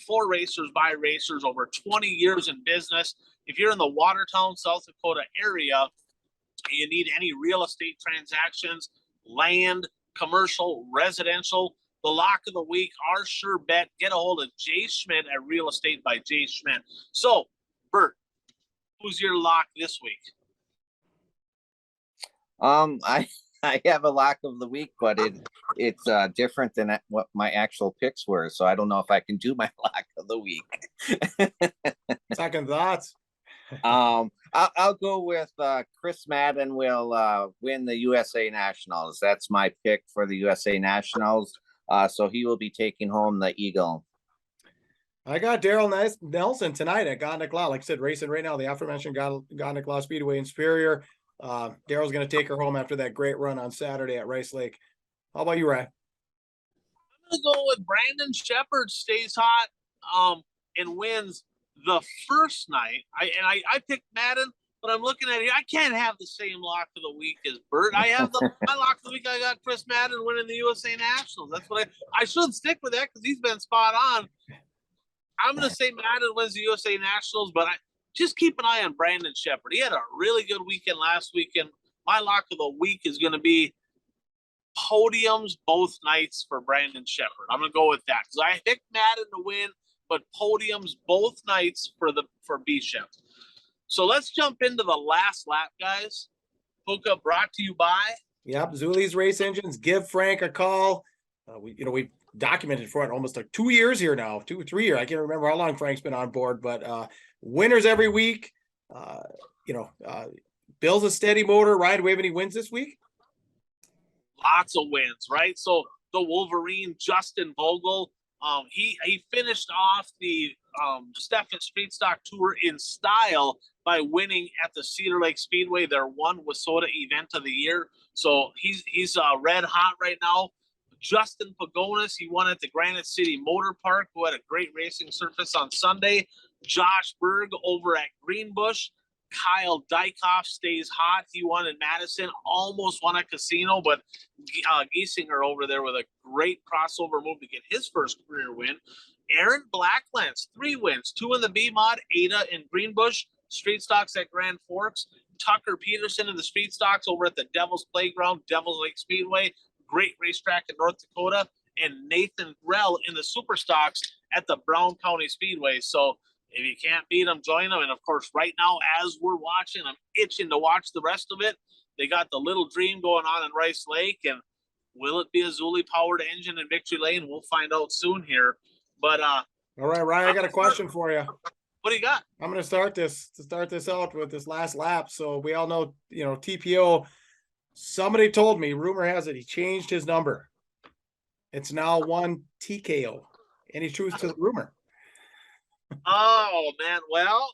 B: For racers, by racers, over 20 years in business. If you're in the Watertown, South Dakota area, you need any real estate transactions, land, commercial, residential, the lock of the week, our sure bet, get a hold of Jay Schmidt at Real Estate by Jay Schmidt. So, Bert, who's your lock this week?
C: I have a lock of the week, but it's different than what my actual picks were. So I don't know if I can do my lock of the week.
A: Second thoughts.
C: I'll go with Chris Madden will win the USA Nationals. That's my pick for the USA Nationals. So he will be taking home the Eagle.
A: I got Daryl Nelson tonight at Gondik-Law. Like I said, racing right now, the aforementioned Gondik-Law Speedway in Superior. Daryl's going to take her home after that great run on Saturday at Rice Lake. How about you, Ryan?
B: I'm going to go with Brandon Shepard, stays hot and wins the first night. I picked Madden, but I'm looking at it. I can't have the same lock of the week as Bert. I have my lock of the week. I got Chris Madden winning the USA Nationals. That's what I should stick with that because he's been spot on. I'm going to say Madden wins the USA Nationals, but just keep an eye on Brandon Shepard. He had a really good weekend last weekend. My lock of the week is going to be podiums both nights for Brandon Shepard. I'm going to go with that because I picked Madden to win, but podiums both nights for B-Shep. So let's jump into the last lap, guys. Puka, brought to you by.
A: Yep, Zuli's Race Engines. Give Frank a call. We've documented for it almost like 2 years here now, 2 or 3 years. I can't remember how long Frank's been on board, but winners every week. Bill's a steady motor. Ryan, do we have any wins this week?
B: Lots of wins, right? So the Wolverine, Justin Vogel, he finished off the Stefan Street Stock Tour in style by winning at the Cedar Lake Speedway, their one WISSOTA event of the year. So he's red hot right now. Justin Pagonis, he won at the Granite City Motor Park, who had a great racing surface on Sunday. Josh Berg over at Greenbush. Kyle Dykoff stays hot. He won in Madison, almost won at Casino, but Giesinger over there with a great crossover move to get his first career win. Aaron Blacklands, 3 wins, 2 in the B-Mod, Ada in Greenbush, Street Stocks at Grand Forks. Tucker Peterson in the Street Stocks over at the Devil's Playground, Devil's Lake Speedway, great racetrack in North Dakota. And Nathan Grell in the Super Stocks at the Brown County Speedway. So if you can't beat them, join them. And of course, right now, as we're watching, I'm itching to watch the rest of it. They got the Little Dream going on in Rice Lake. And will it be a Zuli powered engine in Victory Lane? We'll find out soon here. But
A: all right, Ryan, I got a question for you.
B: What do you got?
A: I'm going to start this out with this last lap. So we all know, TPO. Somebody told me, rumor has it, he changed his number. It's now one TKO. Any truth to the rumor?
B: Oh man, well,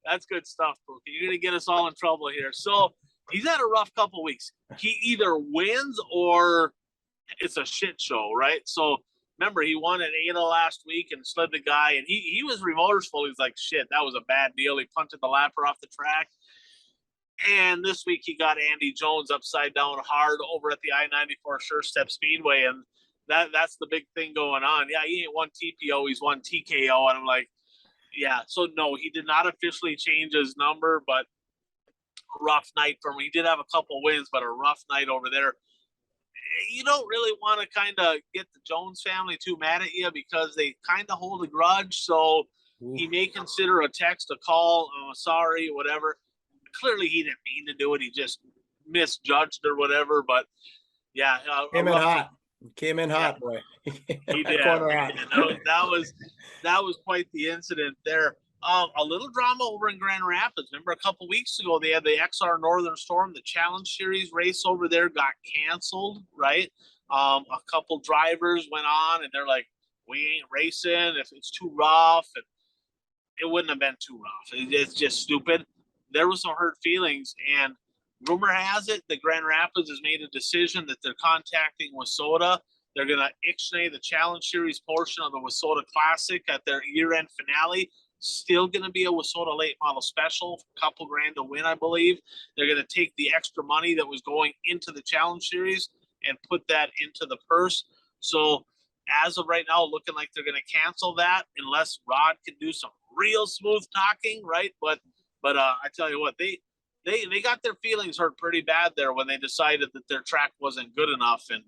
B: that's good stuff, Pookie. You're gonna get us all in trouble here. So he's had a rough couple weeks. He either wins or it's a shit show, right? So remember, he won at Ada last week and slid the guy, and he was remorseful. He's like, shit, that was a bad deal. He punted the lapper off the track. And this week he got Andy Jones upside down hard over at the I-94 Sure Step Speedway, and that's the big thing going on. Yeah, he ain't one TPO, he's one TKO, and I'm like, yeah. So no, he did not officially change his number, but rough night for him. He did have a couple wins, but a rough night over there. You don't really want to kind of get the Jones family too mad at you because they kind of hold a grudge. So he may consider a text, a call, sorry, whatever. Clearly, he didn't mean to do it. He just misjudged or whatever. But yeah,
A: Came in hot, boy.
B: He did. That was quite the incident there. A little drama over in Grand Rapids. Remember a couple weeks ago, they had the XR Northern Storm, the Challenge Series race over there got canceled, right? A couple drivers went on and they're like, we ain't racing if it's too rough. And it wouldn't have been too rough. It's just stupid. There was some hurt feelings. And rumor has it that Grand Rapids has made a decision that they're contacting WISSOTA. They're going to ixnay the Challenge Series portion of the WISSOTA Classic at their year-end finale. Still going to be a WISSOTA late model special, a couple grand to win, I believe. They're going to take the extra money that was going into the Challenge Series and put that into the purse. So as of right now, looking like they're going to cancel that unless Rod can do some real smooth talking, right? But I tell you what, they got their feelings hurt pretty bad there when they decided that their track wasn't good enough, and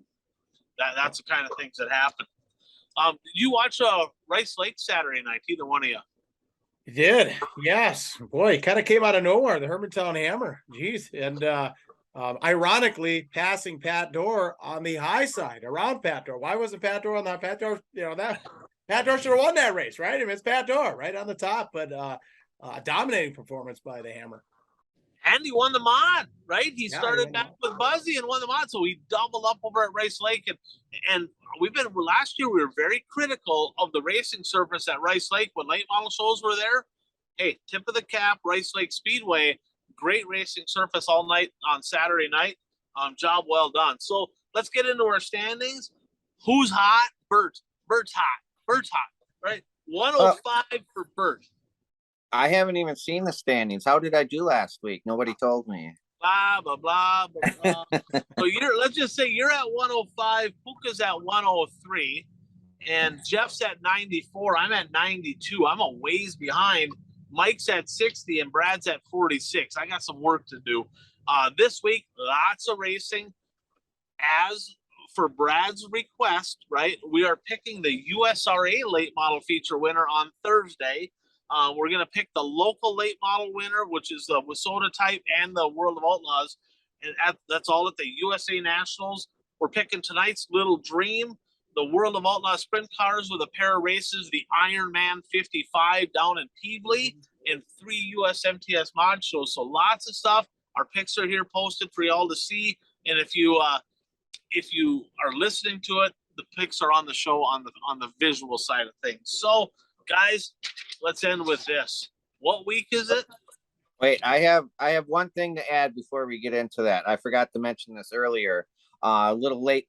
B: that's the kind of things that happen. Did you watch Rice Lake Saturday night? Either one of you?
A: You did, yes. Boy, kind of came out of nowhere. The Hermantown Hammer, jeez, and ironically, passing Pat Dorr on the high side around Pat Dorr. Why wasn't Pat Dorr on that? Pat Dorr, that Pat Dorr should have won that race, right? I mean, it's Pat Dorr right on the top, but dominating performance by the Hammer.
B: And he won the mod, right? He started back with Buzzy and won the mod. So he doubled up over at Rice Lake. And last year, we were very critical of the racing surface at Rice Lake when late model shows were there. Hey, tip of the cap, Rice Lake Speedway, great racing surface all night on Saturday night. Job well done. So let's get into our standings. Who's hot? Bert. Bert's hot, right? 105 for Bert.
C: I haven't even seen the standings. How did I do last week? Nobody told me.
B: Blah, blah, blah, blah, blah. So let's just say you're at 105, Puka's at 103, and Jeff's at 94. I'm at 92. I'm a ways behind. Mike's at 60 and Brad's at 46. I got some work to do. This week, lots of racing. As for Brad's request, right, we are picking the USRA late model feature winner on Thursday. We're going to pick the local late model winner, which is the WISSOTA type and the World of Outlaws. And that's all at the USA Nationals. We're picking tonight's Little Dream, the World of Outlaws sprint cars with a pair of races, the Ironman 55 down in Peebly, and 3 USMTS mod shows. So lots of stuff. Our picks are here posted for y'all to see. And if you are listening to it, the picks are on the show on the visual side of things. So, guys, let's end with this. What week is it?
C: Wait, I have one thing to add before we get into that. I forgot to mention this earlier. Little late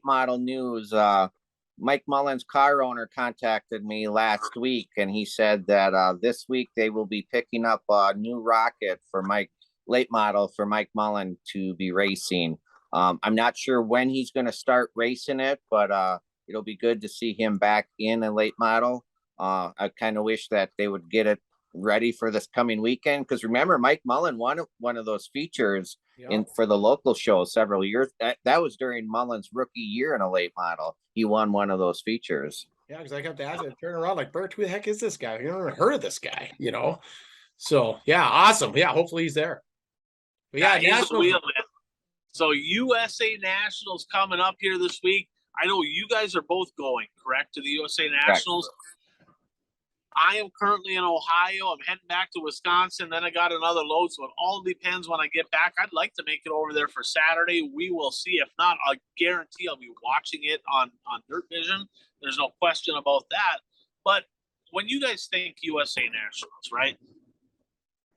C: model news. Mike Mullen's car owner contacted me last week, and he said that this week they will be picking up a new rocket for late model for Mike Mullen to be racing. I'm not sure when he's going to start racing it, but it'll be good to see him back in a late model. I kind of wish that they would get it ready for this coming weekend, because remember, Mike Mullen won one of those features for the local show several years. That was during Mullen's rookie year in a late model. He won one of those features.
A: Yeah, because I kept asking, turn around like, Bert, who the heck is this guy? You never heard of this guy, So yeah, awesome. Yeah, hopefully he's there. But yeah,
B: so USA Nationals coming up here this week. I know you guys are both going, correct, to the USA Nationals. I am currently in Ohio. I'm heading back to Wisconsin. Then I got another load. So it all depends when I get back. I'd like to make it over there for Saturday. We will see. If not, I guarantee I'll be watching it on Dirt Vision. There's no question about that. But when you guys think USA Nationals, right?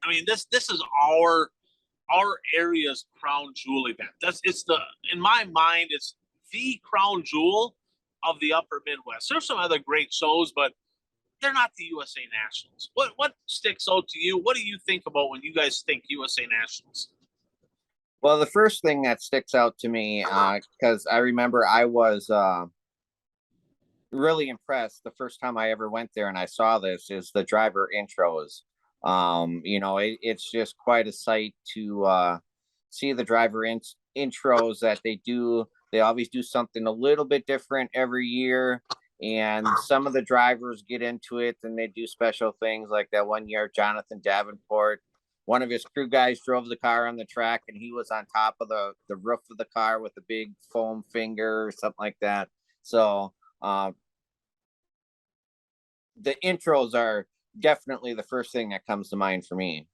B: I mean, this is our area's crown jewel event. In my mind, it's the crown jewel of the upper Midwest. There's some other great shows, but they're not the USA Nationals. What sticks out to you? What do you think about when you guys think USA Nationals?
C: Well, the first thing that sticks out to me, because I remember I was really impressed the first time I ever went there and I saw this, is the driver intros. It's just quite a sight to see the driver intros that they do. They always do something a little bit different every year. And some of the drivers get into it and they do special things, like that one year, Jonathan Davenport, one of his crew guys drove the car on the track and he was on top of the roof of the car with a big foam finger or something like that. So the intros are definitely the first thing that comes to mind for me.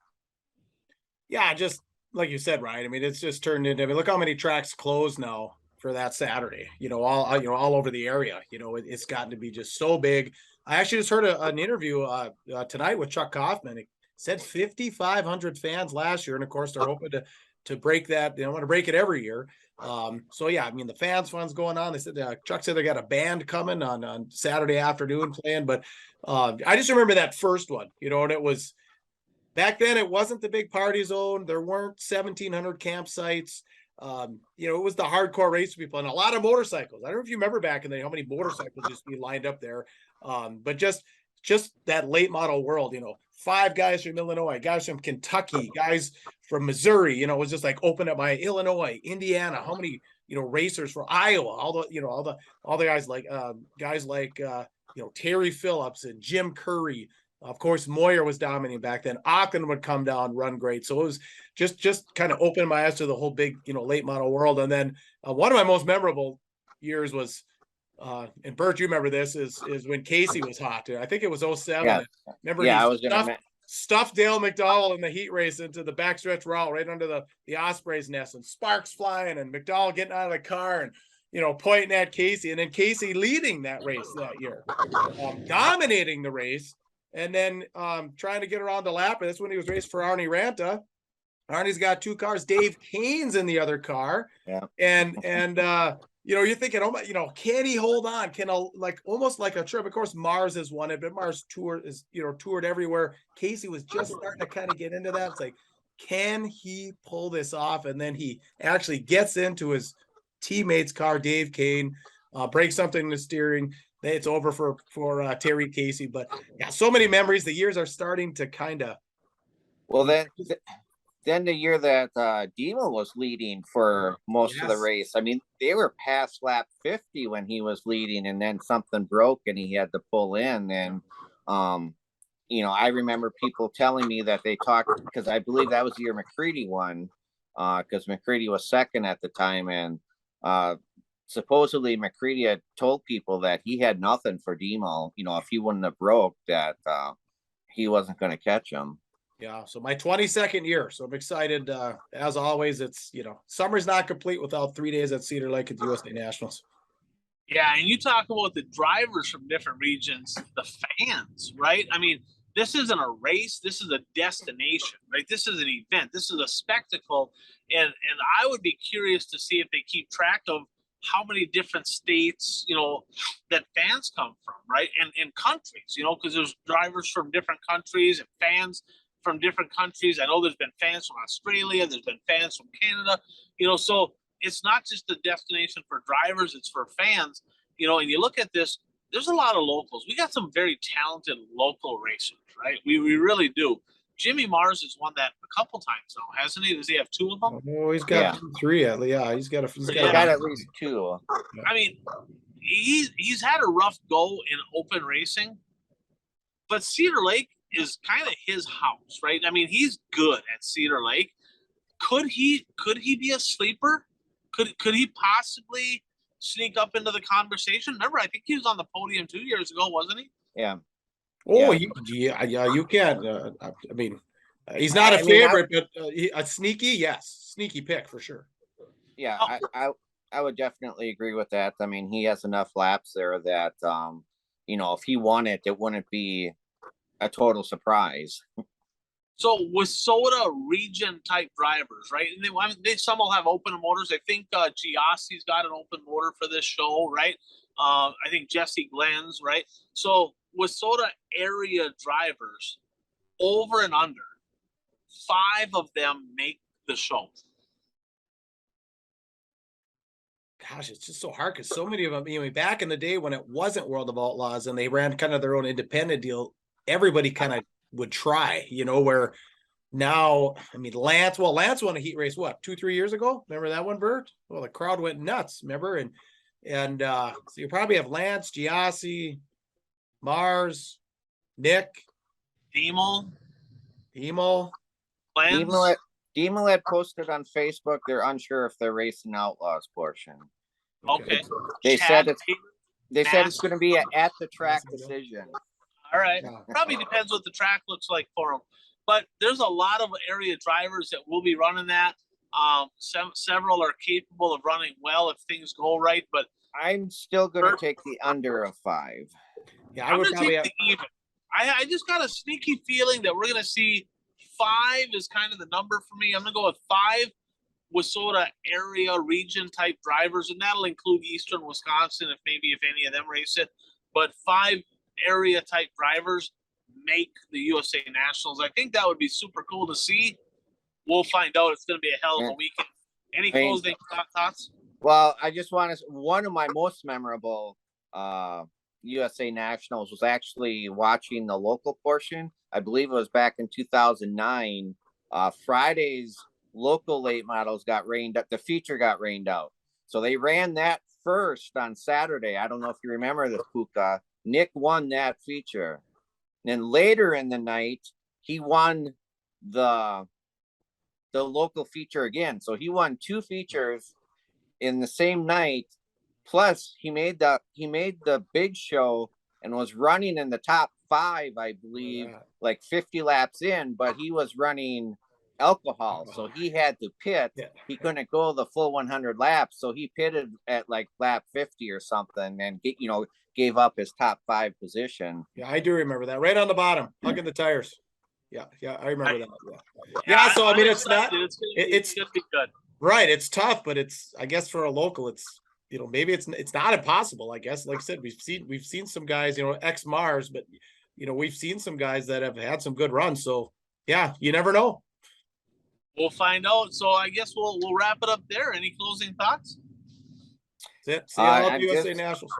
A: Yeah, just like you said, right? I mean, it's just turned into, I mean, look how many tracks closed now for that Saturday, all over the area. It's gotten to be just so big. I actually just heard an interview tonight with Chuck Kaufman. It said 5,500 fans last year, and of course they're hoping to break that. They want to break it every year. So yeah, I mean, the fun's going on. They said Chuck said they got a band coming on Saturday afternoon playing, but I just remember that first one, and it was back then. It wasn't the big party zone. There weren't 1,700 campsites. It was the hardcore race people and a lot of motorcycles. I don't know if you remember back in the day how many motorcycles just be lined up there. But just that late model world, 5 guys from Illinois, guys from Kentucky, guys from Missouri, it was just like open up by Illinois, Indiana, how many, racers for Iowa, all the guys like Terry Phillips and Jim Curry. Of course, Moyer was dominating back then. Auckland would come down, run great. So it was just kind of opened my eyes to the whole big, late model world. And then one of my most memorable years was, and Bert, you remember this, is when Casey was hot. I think it was 07.
C: Yeah.
A: Remember,
C: yeah, I was gonna
A: stuffed Dale McDowell in the heat race into the backstretch route right under the Osprey's nest, and sparks flying, and McDowell getting out of the car and pointing at Casey, and then Casey leading that race that year, dominating the race. And then trying to get around the lap. And that's when he was racing for Arnie Ranta. Arnie's got 2 cars. Dave Kane's in the other car.
C: Yeah.
A: And you're thinking, can he hold on? Can almost like a trip? Of course, Mars has won it, but Mars toured everywhere. Casey was just starting to kind of get into that. It's like, can he pull this off? And then he actually gets into his teammate's car, Dave Kane, breaks something in the steering. It's over for Terry Casey. But yeah, so many memories. The years are starting to kind of.
C: Well, then the year that Dima was leading for most of the race, I mean, they were past lap 50 when he was leading, and then something broke and he had to pull in. And I remember people telling me that they talked, because I believe that was the year McCready won, because McCready was second at the time, and supposedly McCready had told people that he had nothing for Demo. If he wouldn't have broke, that he wasn't going to catch him.
A: Yeah. So my 22nd year. So I'm excited. As always, it's, summer's not complete without 3 days at Cedar Lake at the USA Nationals.
B: Yeah. And you talk about the drivers from different regions, the fans, right? I mean, this isn't a race. This is a destination, right? This is an event. This is a spectacle. And I would be curious to see if they keep track of how many different states, that fans come from, right? And countries, because there's drivers from different countries and fans from different countries. I know there's been fans from Australia, there's been fans from Canada, so it's not just a destination for drivers, it's for fans, and you look at this, there's a lot of locals. We got some very talented local racers, right? We really do. Jimmy Mars has won that a couple times now, hasn't he? Does he have 2 of them?
A: Oh, he's got 3. Yeah, he's got
C: at least 2.
B: I mean, he's had a rough go in open racing, but Cedar Lake is kind of his house, right? I mean, he's good at Cedar Lake. Could he be a sleeper? Could he possibly sneak up into the conversation? Remember, I think he was on the podium 2 years ago, wasn't he?
C: Yeah.
A: Oh,
C: Yeah.
A: yeah, you can't. I mean, he's not a
C: I mean,
A: favorite, but a sneaky, yes, sneaky pick for sure.
C: yeah,
B: Oh,
C: I would definitely agree with that. I mean, he has enough laps there that if he won it, it wouldn't be a total surprise.
B: so with soda region type drivers, right? And they some will have open motors. I think G.O.A.T's got an open motor for this show, right? I think Jesse Glenn's, right? So with soda area drivers, over and under, 5 of them make the show.
A: Gosh, it's just so hard because so many of them, back in the day when it wasn't World of Outlaws and they ran kind of their own independent deal, everybody kind of would try, where now, I mean, Lance won a heat race, what, 2-3 years ago? Remember that one, Bert? Well, the crowd went nuts, remember? And so you probably have Lance, Giassi, Mars, Nick,
B: Demel,
A: Emo.
B: Glenn's.
C: Demel had posted on Facebook they're unsure if they're racing Outlaws portion.
B: Okay.
C: They
B: Chad
C: said it's going to be at the track
A: Massive deal.
C: decision.
B: All right.
A: Yeah.
B: Probably depends what the track looks like for them. But there's a lot of area drivers that will be running that. Several are capable of running well if things go right. But
C: I'm still going to take the under of 5.
A: Yeah,
B: I'm going to take the even. I just got a sneaky feeling that we're going to see 5 is kind of the number for me. I'm going to go with 5 Wissota area region type drivers, and that'll include Eastern Wisconsin if any of them race it. But 5 area type drivers make the USA Nationals. I think that would be super cool to see. We'll find out. It's going to be a hell of a weekend. Any closing thoughts?
C: Well, I just want to. One of my most memorable USA Nationals was actually watching the local portion. I believe it was back in 2009. Friday's local late models got rained up. The feature got rained out. So they ran that first on Saturday. I don't know if you remember this, Puka. Nick won that feature. And then later in the night, he won the local feature again. So he won 2 features in the same night. Plus, he made the big show and was running in the top 5, I believe, like 50 laps in, but he was running alcohol, so he had to pit. He couldn't go the full 100 laps, so he pitted at like lap 50 or something and gave up his top 5 position.
A: Yeah, I do remember that. Right on the bottom, hugging the tires. Yeah, I remember that. Yeah, so I mean, it's not. It's
B: gonna be good.
A: Right, it's tough, but it's, I guess, for a local, it's maybe it's not impossible. I guess, like I said, we've seen some guys, ex Mars, but we've seen some guys that have had some good runs. So yeah, you never know.
B: We'll find out. So I guess we'll wrap it up there. Any closing thoughts?
A: That's it. See you all at the USA Nationals.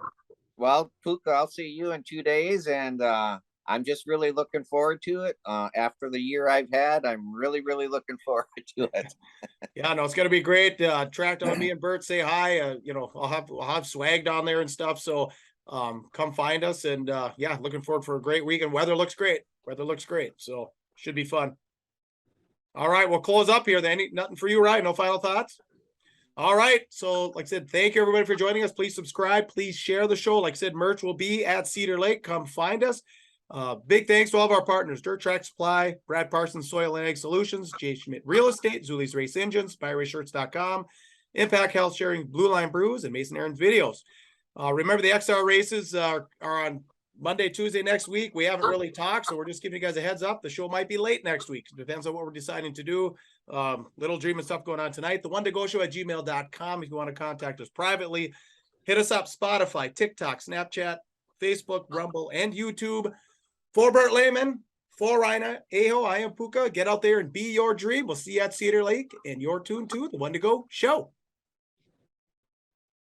C: Well, Puka, I'll see you in 2 days, and I'm just really looking forward to it. After the year I've had, I'm really, really looking forward to it.
A: Yeah, no, it's gonna be great. Track down me and Bert, say hi. I'll have swag down there and stuff. So come find us, and yeah, looking forward for a great weekend. Weather looks great. So should be fun. All right, we'll close up here then. Nothing for you, right? No final thoughts? All right. So like I said, thank you everybody for joining us. Please subscribe. Please share the show. Like I said, merch will be at Cedar Lake. Come find us. Big thanks to all of our partners: Dirt Track Supply, Brad Parsons Soil and Ag Solutions, J. Schmidt Real Estate, Zuli's Race Engines, BuyRaceShirts.com, Impact Health Sharing, Blue Line Brews, and Mason Aaron's Videos. Remember, the XR races are on Monday, Tuesday next week. We haven't really talked, so we're just giving you guys a heads up. The show might be late next week. Depends on what we're deciding to do. Little dream and stuff going on tonight. theonetogoshow@gmail.com if you want to contact us privately. Hit us up: Spotify, TikTok, Snapchat, Facebook, Rumble, and YouTube. For Bert Lehman, for Rina Aho, I am Puka. Get out there and be your dream. We'll see you at Cedar Lake, and you're tuned to the One to Go Show.